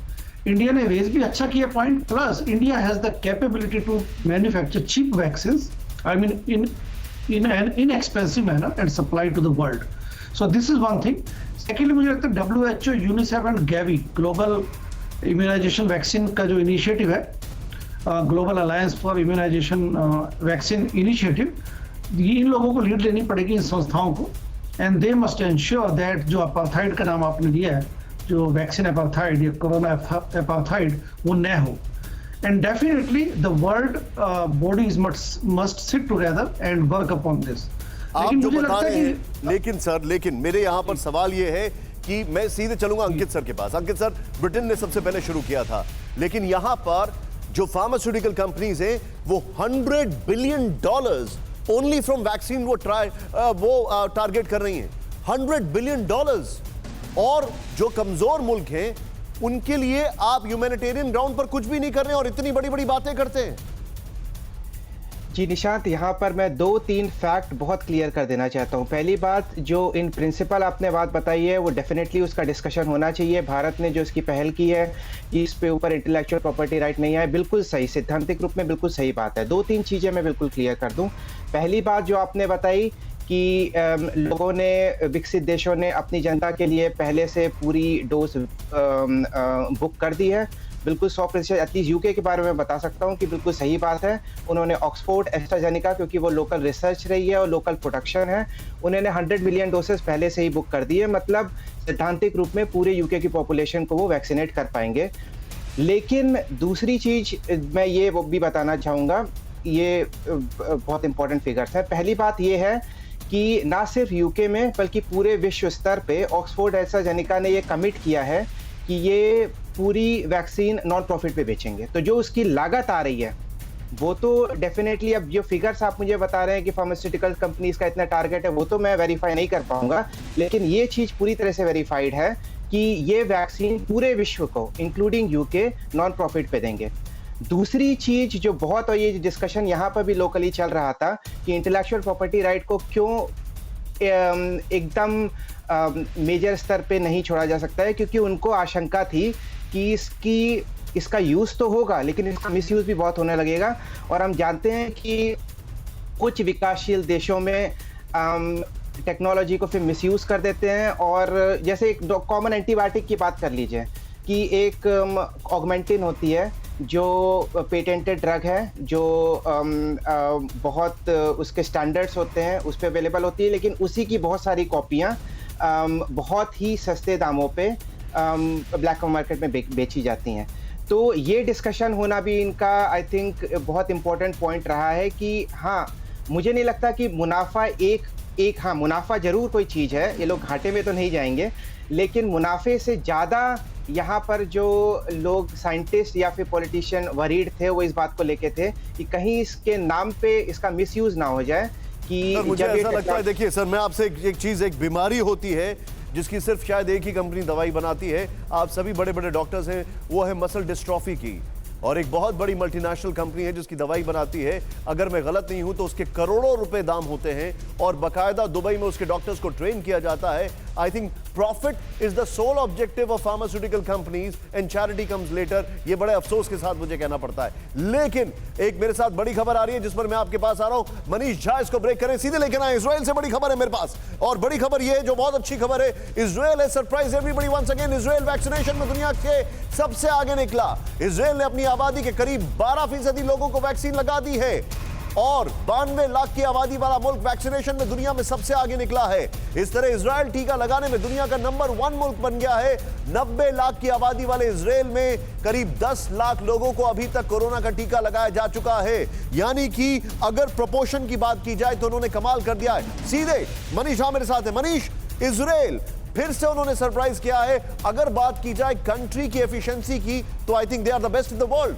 India ने रेज भी अच्छा किया point, plus India has the capability to manufacture cheap vaccine, I mean in an inexpensive manner and supply to the world. So this is one thing. Secondly, मुझे लगता है WHO, UNICEF and Gavi global immunization vaccine का जो initiative है, global alliance for immunization vaccine initiative, इन लोगों को lead लेनी पड़ेगी, इन संस्थाओं को, and they must ensure that जो अपार्थाइड का नाम आपने लिया है, जो वैक्सीन अपार्थाइड या कोरोना अपार्थाइड, वो न हो। And definitely the world bodies must sit together and work upon this. आप लेकिन जो मुझे बता लगता रहे है हैं, लेकिन मेरे यहाँ पर सवाल ये है कि मैं सीधे चलूंगा अंकित सर के पास। अंकित सर, ब्रिटेन ने सबसे पहले शुरू किया था, लेकिन यहाँ पर जो फार्मास्यूटिकल कंपनीज हैं वो $100 बिलियन ओनली फ्रॉम वैक्सीन वो टारगेट कर रही हैं। $100 बिलियन। और जो कमजोर मुल्क हैं उनके लिए आप ह्यूमैनिटेरियन ग्राउंड पर कुछ भी नहीं कर रहे हैं और इतनी बड़ी बड़ी बातें करते हैं। जी निशांत, यहाँ पर मैं 2-3 फैक्ट बहुत क्लियर कर देना चाहता हूँ। पहली बात, जो इन प्रिंसिपल आपने बात बताई है वो डेफिनेटली उसका डिस्कशन होना चाहिए। भारत ने जो इसकी पहल की है कि इस पे ऊपर इंटेलेक्चुअल प्रॉपर्टी राइट नहीं आए, बिल्कुल सही, सिद्धांतिक रूप में बिल्कुल सही बात है। 2-3 चीज़ें मैं बिल्कुल क्लियर कर दूँ। पहली बात जो आपने बताई कि लोगों ने, विकसित देशों ने अपनी जनता के लिए पहले से पूरी डोज बुक कर दी है, बिल्कुल 100%। एटलीस्ट यूके के बारे में बता सकता हूँ कि बिल्कुल सही बात है। उन्होंने ऑक्सफोर्ड एस्ट्राजेनेका, क्योंकि वो लोकल रिसर्च रही है और लोकल प्रोडक्शन है, उन्होंने 100 मिलियन डोसेस पहले से ही बुक कर दी है। मतलब सैद्धांतिक रूप में पूरे यूके की पॉपुलेशन को वो वैक्सीनेट कर पाएंगे। लेकिन दूसरी चीज मैं ये वो भी बताना चाहूँगा, ये बहुत इंपॉर्टेंट फिगर्स है। पहली बात ये है कि ना सिर्फ यूके में बल्कि पूरे विश्व स्तर पे ऑक्सफोर्ड एस्ट्राजेनेका ने ये कमिट किया है कि ये पूरी वैक्सीन नॉन प्रॉफिट पे बेचेंगे। तो जो उसकी लागत आ रही है वो तो डेफिनेटली, अब जो फिगर्स आप मुझे बता रहे हैं कि फार्मास्यूटिकल कंपनीज का इतना टारगेट है, वो तो मैं वेरीफाई नहीं कर पाऊंगा, लेकिन ये चीज़ पूरी तरह से वेरीफाइड है कि ये वैक्सीन पूरे विश्व को इंक्लूडिंग यूके नॉन प्रॉफिट पे देंगे। दूसरी चीज जो बहुत, और ये डिस्कशन यहाँ पर भी लोकली चल रहा था कि इंटेलेक्चुअल प्रॉपर्टी राइट को क्यों एकदम मेजर स्तर पे नहीं छोड़ा जा सकता है, क्योंकि उनको आशंका थी कि इसका यूज़ तो होगा लेकिन इसका मिसयूज़ भी बहुत होने लगेगा। और हम जानते हैं कि कुछ विकासशील देशों में टेक्नोलॉजी को फिर मिसयूज़ कर देते हैं। और जैसे एक कॉमन एंटीबायोटिक की बात कर लीजिए कि एक ऑगमेंटिन होती है जो पेटेंटेड ड्रग है, जो बहुत उसके स्टैंडर्ड्स होते हैं, उस पर अवेलेबल होती है, लेकिन उसी की बहुत सारी कॉपियाँ बहुत ही सस्ते दामों पे ब्लैक मार्केट में बेची जाती हैं। तो ये डिस्कशन होना भी इनका आई थिंक बहुत इम्पोर्टेंट पॉइंट रहा है कि हाँ, मुझे नहीं लगता कि मुनाफा हाँ, मुनाफा जरूर कोई चीज़ है, ये लोग घाटे में तो नहीं जाएंगे, लेकिन मुनाफे से ज़्यादा यहाँ पर जो लोग साइंटिस्ट या फिर पॉलिटिशियन वरीड थे वो इस बात को लेके थे कि कहीं इसके नाम पे इसका मिसयूज ना हो जाए। कि मुझे ऐसा लगता है, देखिए सर, मैं आपसे एक चीज़, एक बीमारी होती है जिसकी सिर्फ शायद एक ही कंपनी दवाई बनाती है, आप सभी बड़े बड़े डॉक्टर्स हैं, वो है मसल डिस्ट्रॉफी की, और एक बहुत बड़ी मल्टीनेशनल कंपनी है जिसकी दवाई बनाती है। अगर मैं गलत नहीं हूं तो उसके करोड़ों रुपए दाम होते हैं और बाकायदा दुबई में उसके डॉक्टर्स को ट्रेन किया जाता है। I think profit is the sole objective of pharmaceutical companies and charity comes later. ये बड़े अफसोस के साथ मुझे कहना पड़ता है। लेकिन एक मेरे साथ बड़ी खबर आ रही है जिस पर मैं आपके पास आ रहा हूं। मनीष झा, इसको ब्रेक करें, सीधे लेकर आए। इजराइल से बड़ी खबर है मेरे पास, और बड़ी खबर यह है जो बहुत अच्छी खबर है, इजराइल है surprise everybody once again. Israel vaccination में दुनिया के सबसे आगे निकला। इजराइल ने अपनी आबादी के करीब 12% लोगों को वैक्सीन लगा दी है और 92 लाख की आबादी वाला मुल्क वैक्सीनेशन में दुनिया में सबसे आगे निकला है। इस तरह इजराइल टीका लगाने में दुनिया का नंबर 1 मुल्क बन गया है। 90 लाख की आबादी वाले इजराइल में करीब 10 लाख लोगों को अभी तक कोरोना का टीका लगाया जा चुका है। यानी कि अगर प्रोपोर्शन की बात की जाए तो उन्होंने कमाल कर दिया है। सीधे मनीष झा मेरे साथ है। मनीष, इजराइल फिर से उन्होंने सरप्राइज किया है। अगर बात की जाए कंट्री की एफिशिएंसी की तो I think they are the best in the world.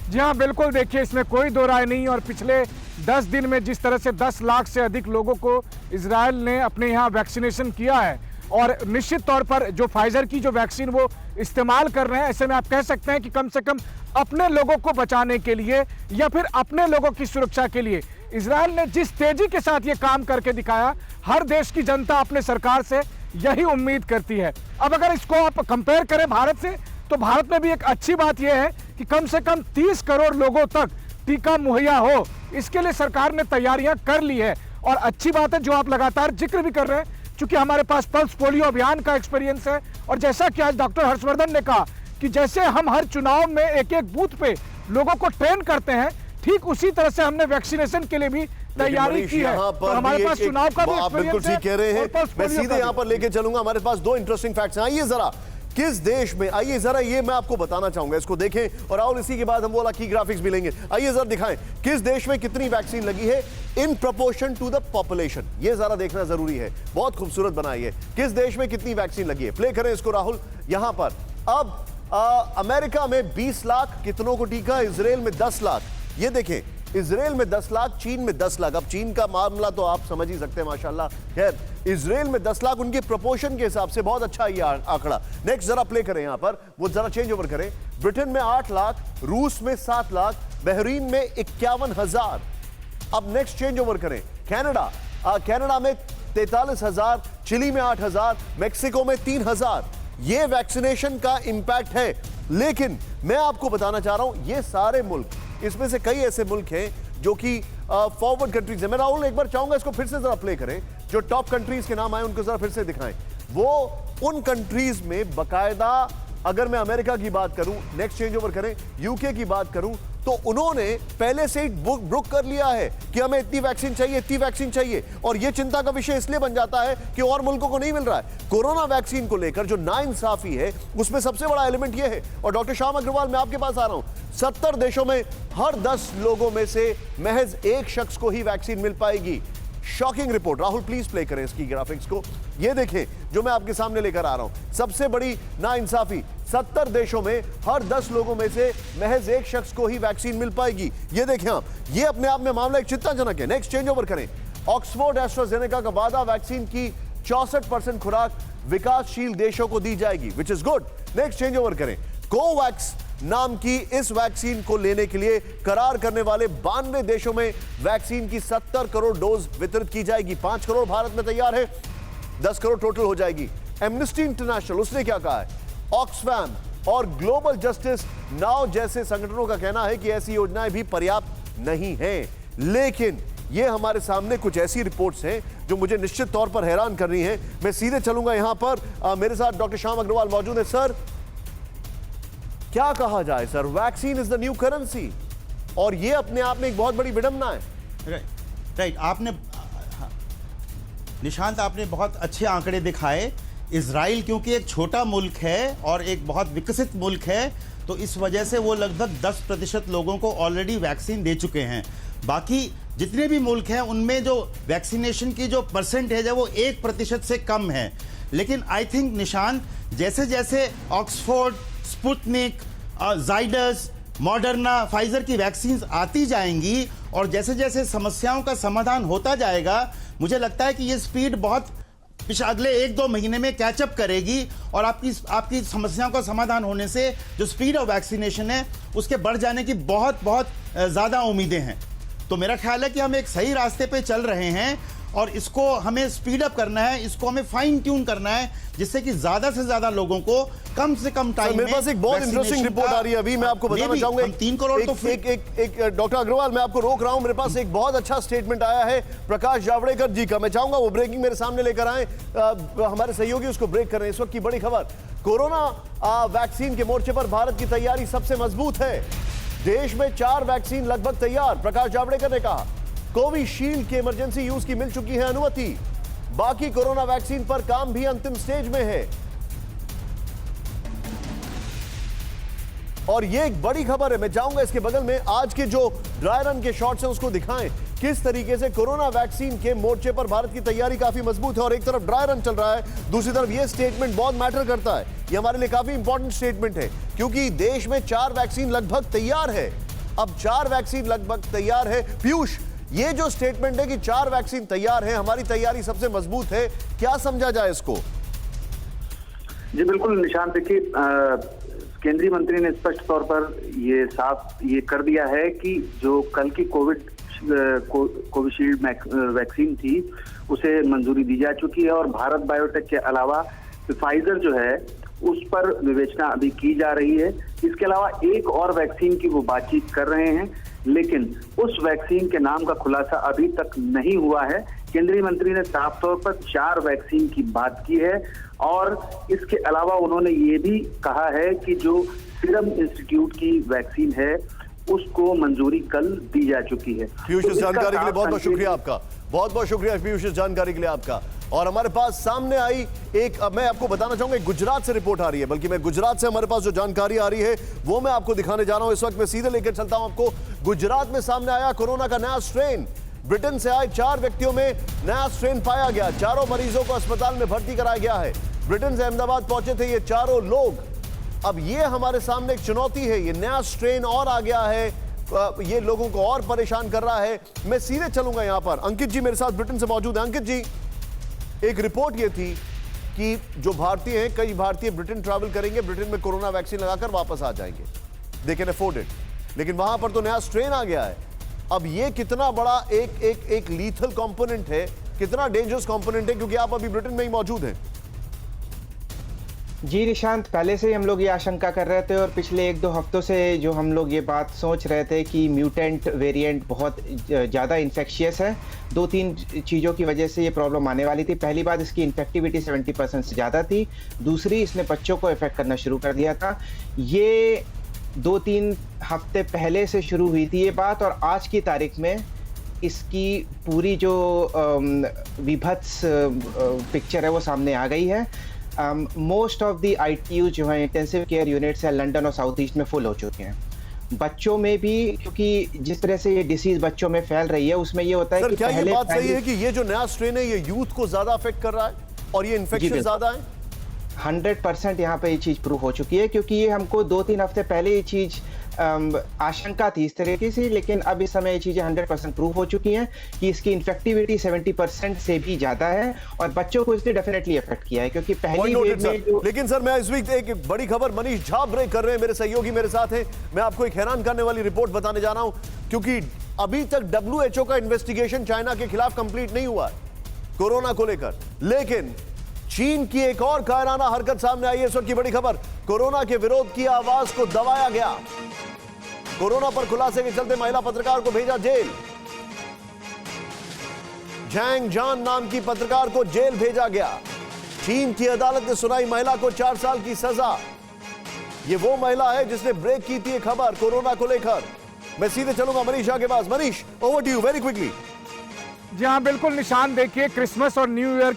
जी हाँ, बिल्कुल, देखिए इसमें कोई दो राय नहीं। और पिछले 10 दिन में जिस तरह से 10 लाख से अधिक लोगों को इजराइल ने अपने यहाँ वैक्सीनेशन किया है, और निश्चित तौर पर जो फाइजर की जो वैक्सीन वो इस्तेमाल कर रहे हैं, ऐसे में आप कह सकते हैं कि कम से कम अपने लोगों को बचाने के लिए या फिर अपने लोगों की सुरक्षा के लिए इजराइल ने जिस तेजी के साथ ये काम करके दिखाया, हर देश की जनता अपने सरकार से यही उम्मीद करती है। अब अगर इसको आप कंपेयर करें भारत से, तो भारत में भी एक अच्छी बात यह है कि कम से कम 30 करोड़ लोगों तक टीका मुहैया हो, इसके लिए सरकार ने तैयारियां कर ली है। और अच्छी बात है जो आप लगातार जिक्र भी कर रहे हैं, क्योंकि हमारे पास पल्स पोलियो अभियान का एक्सपीरियंस है, और जैसा कि आज डॉक्टर हर्षवर्धन ने कहा कि जैसे हम हर चुनाव में एक एक बूथ पे लोगों को ट्रेन करते हैं, ठीक उसी तरह से हमने वैक्सीनेशन के लिए भी तैयारी की है। तो हमारे पास चुनाव का भी आप बिल्कुल ठीक कह रहे हैं। मैं सीधे यहाँ पर लेके चलूंगा। हमारे पास 2 इंटरेस्टिंग फैक्ट्स हैं। आइए जरा, किस देश में, आइए जरा ये मैं आपको बताना चाहूंगा, इसको देखें और राहुल इसी के बाद हम बोला की ग्राफिक्स भी लेंगे। आइए जरा दिखाएं किस देश में कितनी वैक्सीन लगी है in proportion to the population, ये जरा देखना जरूरी है। बहुत खूबसूरत बनाई है, किस देश में कितनी वैक्सीन लगी है। प्ले करें इसको राहुल यहां पर। अब अमेरिका में 20 लाख, कितनों को टीका, इजराइल में 10 लाख। ये देखें, इजराइल में 10 लाख, चीन में 10 लाख। अब चीन का मामला तो आप समझ ही सकते हैं माशाल्लाह। खैर, इजराइल में 10 लाख, उनके प्रोपोर्शन के हिसाब से बहुत अच्छा ये आंकड़ा। नेक्स्ट जरा प्ले करें यहां पर, वो जरा चेंज ओवर करें। ब्रिटेन में 8 लाख, रूस में 7 लाख, बहरीन में 51,000। अब नेक्स्ट चेंज ओवर करें, कनाडा में 43,000, चिली में 8,000, मेक्सिको में 3,000। ये वैक्सीनेशन का इंपैक्ट है। लेकिन मैं आपको बताना चाह रहा हूं, ये सारे मुल्क, इसमें से कई ऐसे मुल्क हैं जो कि फॉरवर्ड कंट्रीज है। मैं राहुल एक बार चाहूंगा इसको फिर से जरा प्ले करें, जो टॉप कंट्रीज के नाम आए उनको जरा फिर से दिखाएं। वो उन कंट्रीज में बकायदा, अगर मैं अमेरिका की बात करूं, नेक्स्ट चेंज ओवर करें, यूके की बात करूं, तो उन्होंने पहले से ही बुक कर लिया है कि हमें इतनी वैक्सीन चाहिए, इतनी वैक्सीन चाहिए। और यह चिंता का विषय इसलिए बन जाता है कि और मुल्कों को नहीं मिल रहा है। कोरोना वैक्सीन को लेकर जो नाइंसाफी है, उसमें सबसे बड़ा एलिमेंट यह है। और डॉक्टर श्याम अग्रवाल, मैं आपके पास आ रहा हूं, 70 देशों में हर 10 लोगों में से महज एक शख्स को ही वैक्सीन मिल पाएगी। Shocking report. Rahul please play करें इसकी ग्राफिक्स को। ये देखें जो मैं आपके सामने लेकर आ रहा हूं, सबसे बड़ी नाइंसाफी, 70 देशों में हर 10 लोगों में से महज एक शख्स को ही वैक्सीन मिल पाएगी। ये देखें आप, ये अपने आप में मामला एक चिंताजनक है। नेक्स्ट चेंज ओवर करें। ऑक्सफोर्ड एस्ट्राजेनेका का वादा, वैक्सीन की 64% खुराक विकासशील देशों को दी जाएगी, which is good. Next change over करें। कोवैक्स नाम की इस वैक्सीन को लेने के लिए करार करने वाले 92 देशों में वैक्सीन की 70 करोड़ डोज वितरित की जाएगी। 5 करोड़ भारत में तैयार है, 10 करोड़ टोटल हो जाएगी। एमनेस्टी इंटरनेशनल, उसने क्या कहा है? ऑक्सफैम और ग्लोबल जस्टिस नाउ जैसे संगठनों का कहना है कि ऐसी योजनाएं भी पर्याप्त नहीं हैं। लेकिन ये हमारे सामने कुछ ऐसी रिपोर्ट्स हैं जो मुझे निश्चित तौर पर हैरान कर रही हैं। मैं सीधे चलूंगा यहां पर, मेरे साथ डॉक्टर श्याम अग्रवाल मौजूद है। सर, क्या कहा जाए sir, vaccine is the new currency, और ये अपने आप में एक बहुत बड़ी विडंबना है। राइट, आपने निशांत, आपने बहुत अच्छे आंकड़े दिखाए। इजराइल क्योंकि एक छोटा मुल्क है और एक बहुत विकसित मुल्क है, तो इस वजह से वो लगभग 10% लोगों को ऑलरेडी वैक्सीन दे चुके हैं। बाकी जितने भी मुल्क हैं उनमें जो वैक्सीनेशन की जो परसेंटेज है वो 1% से कम है। लेकिन आई थिंक निशांत, जैसे जैसे Oxford, Sputnik, Zydus, Moderna, Pfizer की वैक्सीन आती जाएंगी और जैसे जैसे समस्याओं का समाधान होता जाएगा, मुझे लगता है कि ये स्पीड बहुत अगले 1-2 महीने में कैचअप करेगी और आपकी समस्याओं का समाधान होने से जो स्पीड ऑफ वैक्सीनेशन है उसके बढ़ जाने की बहुत ज़्यादा उम्मीदें हैं। तो मेरा ख्याल है कि हम एक सही रास्ते पे चल रहे हैं और इसको हमें स्पीड अप करना है, इसको हमें फाइन ट्यून करना है, जिससे कि ज्यादा से ज्यादा लोगों को कम से कम टाइम में। मेरे पास एक बहुत इंटरेस्टिंग रिपोर्ट आ रही है, अभी मैं आपको बताना चाहूंगा। 3 करोड़ तो एक डॉक्टर अग्रवाल, मैं आपको रोक रहा हूं, मेरे पास एक बहुत अच्छा स्टेटमेंट आया है प्रकाश जावड़ेकर जी का। मैं चाहूंगा वो ब्रेकिंग मेरे सामने लेकर आए, हमारे सहयोगी उसको ब्रेक कर रहे हैं। इस वक्त की बड़ी खबर, कोरोना वैक्सीन के मोर्चे पर भारत की तैयारी सबसे मजबूत है। देश में 4 वैक्सीन लगभग तैयार, प्रकाश जावड़ेकर ने कहा। कोविशील्ड के इमरजेंसी यूज की मिल चुकी है अनुमति, बाकी कोरोना वैक्सीन पर काम भी अंतिम स्टेज में है। और ये एक बड़ी खबर है, मैं चाहूंगा इसके बगल में आज के जो ड्राई रन के शॉट्स हैं उसको दिखाएं, किस तरीके से कोरोना वैक्सीन के मोर्चे पर भारत की तैयारी काफी मजबूत है। और एक तरफ ड्राई रन चल रहा है, दूसरी तरफ ये स्टेटमेंट बहुत मैटर करता है। ये हमारे लिए काफी इंपॉर्टेंट स्टेटमेंट है, क्योंकि देश में 4 वैक्सीन लगभग तैयार है। अब 4 वैक्सीन लगभग तैयार है। पीयूष, ये जो स्टेटमेंट है कि 4 वैक्सीन तैयार है, हमारी तैयारी सबसे मजबूत है, क्या समझा जाए इसको? जी बिल्कुल निशांत, देखिए केंद्रीय मंत्री ने स्पष्ट तौर पर ये कर दिया है कि जो कल की कोविशील्ड वैक्सीन थी उसे मंजूरी दी जा चुकी है और भारत बायोटेक के अलावा फाइजर जो है उस पर विवेचना अभी की जा रही है। इसके अलावा एक और वैक्सीन की वो बातचीत कर रहे हैं, लेकिन उस वैक्सीन के नाम का खुलासा अभी तक नहीं हुआ है। केंद्रीय मंत्री ने साफ तौर पर 4 वैक्सीन की बात की है और इसके अलावा उन्होंने ये भी कहा है कि जो सीरम इंस्टीट्यूट की वैक्सीन है उसको मंजूरी कल दी जा चुकी है। पीयूष, इस जानकारी के लिए बहुत बहुत शुक्रिया आपका, बहुत बहुत शुक्रिया पीयूष, इस जानकारी के लिए आपका। और हमारे पास सामने आई एक, मैं आपको बताना चाहूंगा, गुजरात से रिपोर्ट आ रही है, बल्कि मैं गुजरात से हमारे पास जो जानकारी आ रही है वो मैं आपको दिखाने जा रहा हूं। इस वक्त मैं सीधे लेकर चलता हूं आपको। गुजरात में सामने आया कोरोना का नया स्ट्रेन। ब्रिटेन से आए 4 व्यक्तियों में नया स्ट्रेन पाया गया। चारों मरीजों को अस्पताल में भर्ती कराया गया है। ब्रिटेन से अहमदाबाद पहुंचे थे ये चारों लोग। अब ये हमारे सामने एक चुनौती है, ये नया स्ट्रेन और आ गया है, ये लोगों को और परेशान कर रहा है। मैं सीधे चलूंगा यहां पर। अंकित जी मेरे साथ ब्रिटेन से मौजूद है। अंकित जी, एक रिपोर्ट ये थी कि जो भारतीय हैं, कई भारतीय ब्रिटेन ट्रैवल करेंगे, ब्रिटेन में कोरोना वैक्सीन लगाकर वापस आ जाएंगे, दे कैन अफोर्ड इट, लेकिन वहां पर तो नया स्ट्रेन आ गया है। अब ये कितना बड़ा एक लीथल कंपोनेंट है, कितना डेंजरस कंपोनेंट है, क्योंकि आप अभी ब्रिटेन में ही मौजूद हैं। जी निशांत, पहले से ही हम लोग ये आशंका कर रहे थे और पिछले 1-2 हफ्तों से जो हम लोग ये बात सोच रहे थे कि म्यूटेंट वेरिएंट बहुत ज़्यादा इन्फेक्शियस है। 2-3 चीज़ों की वजह से ये प्रॉब्लम आने वाली थी। पहली बात, इसकी इन्फेक्टिविटी 70% से ज़्यादा थी। दूसरी, इसने बच्चों को इफेक्ट करना शुरू कर दिया था। ये 2-3 हफ्ते पहले से शुरू हुई थी ये बात, और आज की तारीख में इसकी पूरी जो विभत्स पिक्चर है वो सामने आ गई है। मोस्ट ऑफ द ITU जो है, इंटेंसिव केयर यूनिट्स है, लंदन और साउथ ईस्ट में फुल हो चुके हैं। बच्चों में भी, क्योंकि जिस तरह से ये डिसीज बच्चों में फैल रही है, उसमें ये होता है सर, कि क्या ये बात सही है कि ये जो नया स्ट्रेन है ये यूथ को ज्यादा अफेक्ट कर रहा है और ये इन्फेक्शन ज्यादा है? 100% यहाँ पे ये चीज़ प्रूव हो चुकी है, क्योंकि ये हमको 2-3 हफ्ते पहले ये चीज़ आशंका थी इस तरीके से, लेकिन अब इस समय ये चीज़ें 100% प्रूव हो चुकी हैं कि इसकी इन्फेक्टिविटी 70% से भी ज़्यादा है, और बच्चों को इसने डेफिनेटली अफेक्ट किया है, क्योंकि पहली वेव में जो... लेकिन सर, मैं इस वीक एक बड़ी खबर, मनीष झा ब्रेक कर रहे हैं, मेरे सहयोगी मेरे साथ हैं। मैं आपको एक हैरान करने वाली रिपोर्ट बताने जा रहा हूं, क्योंकि अभी तक WHO का इन्वेस्टिगेशन चाइना के खिलाफ कंप्लीट नहीं हुआ है कोरोना को लेकर, लेकिन चीन की एक और कायराना हरकत सामने आई है। इस वक्त की बड़ी खबर, कोरोना के विरोध की आवाज को दबाया गया। कोरोना पर खुलासे के चलते महिला पत्रकार को भेजा जेल। जैंग जान नाम की पत्रकार को जेल भेजा गया। चीन की अदालत ने सुनाई महिला को 4 साल की सजा। ये वो महिला है जिसने ब्रेक की थी खबर कोरोना को लेकर। मैं सीधे चलूंगा मनीष झा के पास। Manish, over to you very quickly. जी हाँ, बिल्कुल निशान, देखिए क्रिसमस और न्यू ईयर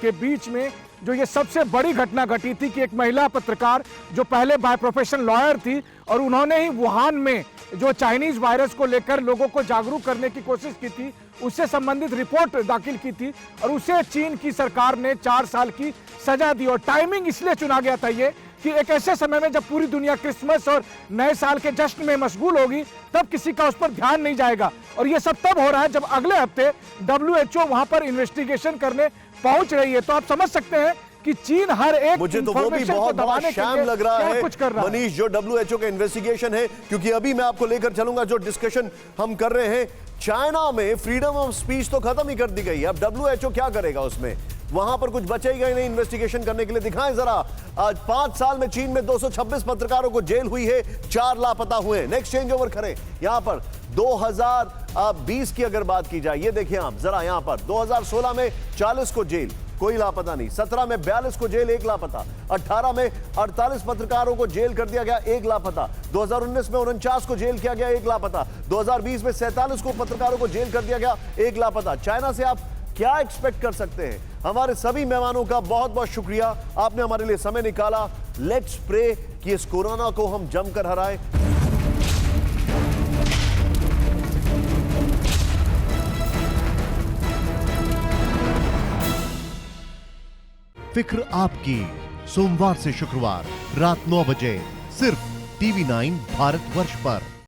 के बीच में जो ये सबसे बड़ी घटना घटी थी कि एक महिला पत्रकार जो पहले बाय प्रोफेशन लॉयर थी, और उन्होंने ही वुहान में जो चाइनीज वायरस को लेकर लोगों को जागरूक करने की कोशिश की थी, उससे संबंधित रिपोर्ट दाखिल की थी, और उसे चीन की सरकार ने 4 साल की सजा दी। और टाइमिंग इसलिए चुना गया था ये कि एक ऐसे समय में जब पूरी दुनिया क्रिसमस और नए साल के जश्न में मशगूल होगी, तब किसी का उस पर ध्यान नहीं जाएगा। और ये सब तब हो रहा है जब अगले हफ्ते WHO वहां पर इन्वेस्टिगेशन करने पहुंच रही है। तो आप समझ सकते हैं कि चीन हर एक, मुझे तो वो भी बहुत बड़ा शैम लग रहा है कुछ कर रहा है। मनीष, जो WHO का इन्वेस्टिगेशन है, क्योंकि अभी मैं आपको लेकर चलूंगा जो डिस्कशन हम कर रहे हैं। चाइना में फ्रीडम ऑफ स्पीच तो खत्म ही कर दी गई है, अब WHO क्या करेगा उसमें? वहां पर कुछ बचेगा ही नहीं इन्वेस्टिगेशन करने के लिए। दिखाएं जरा, आज 5 साल में चीन में 226 पत्रकारों को जेल हुई है, 4 लापता हुए। नेक्स्ट चेंज ओवर करें यहां पर 2020 की अगर बात की जाए, ये देखिए आप जरा यहां पर 2016 में 40 को जेल, कोई लापता नहीं। 17 में 42 को जेल, 1 लापता। 18 में 48 पत्रकारों को जेल कर दिया गया, 1 लापता। 2019 में 49 को जेल किया गया, 1 लापता। 2020 में 47 को पत्रकारों को जेल कर दिया गया, 1 लापता। चाइना से आप क्या एक्सपेक्ट कर सकते हैं? हमारे सभी मेहमानों का बहुत बहुत शुक्रिया, आपने हमारे लिए समय निकाला। लेट्स प्रे कि इस कोरोना को हम जमकर हराएं। फिक्र आपकी, सोमवार से शुक्रवार रात 9 बजे सिर्फ TV9 भारतवर्ष पर।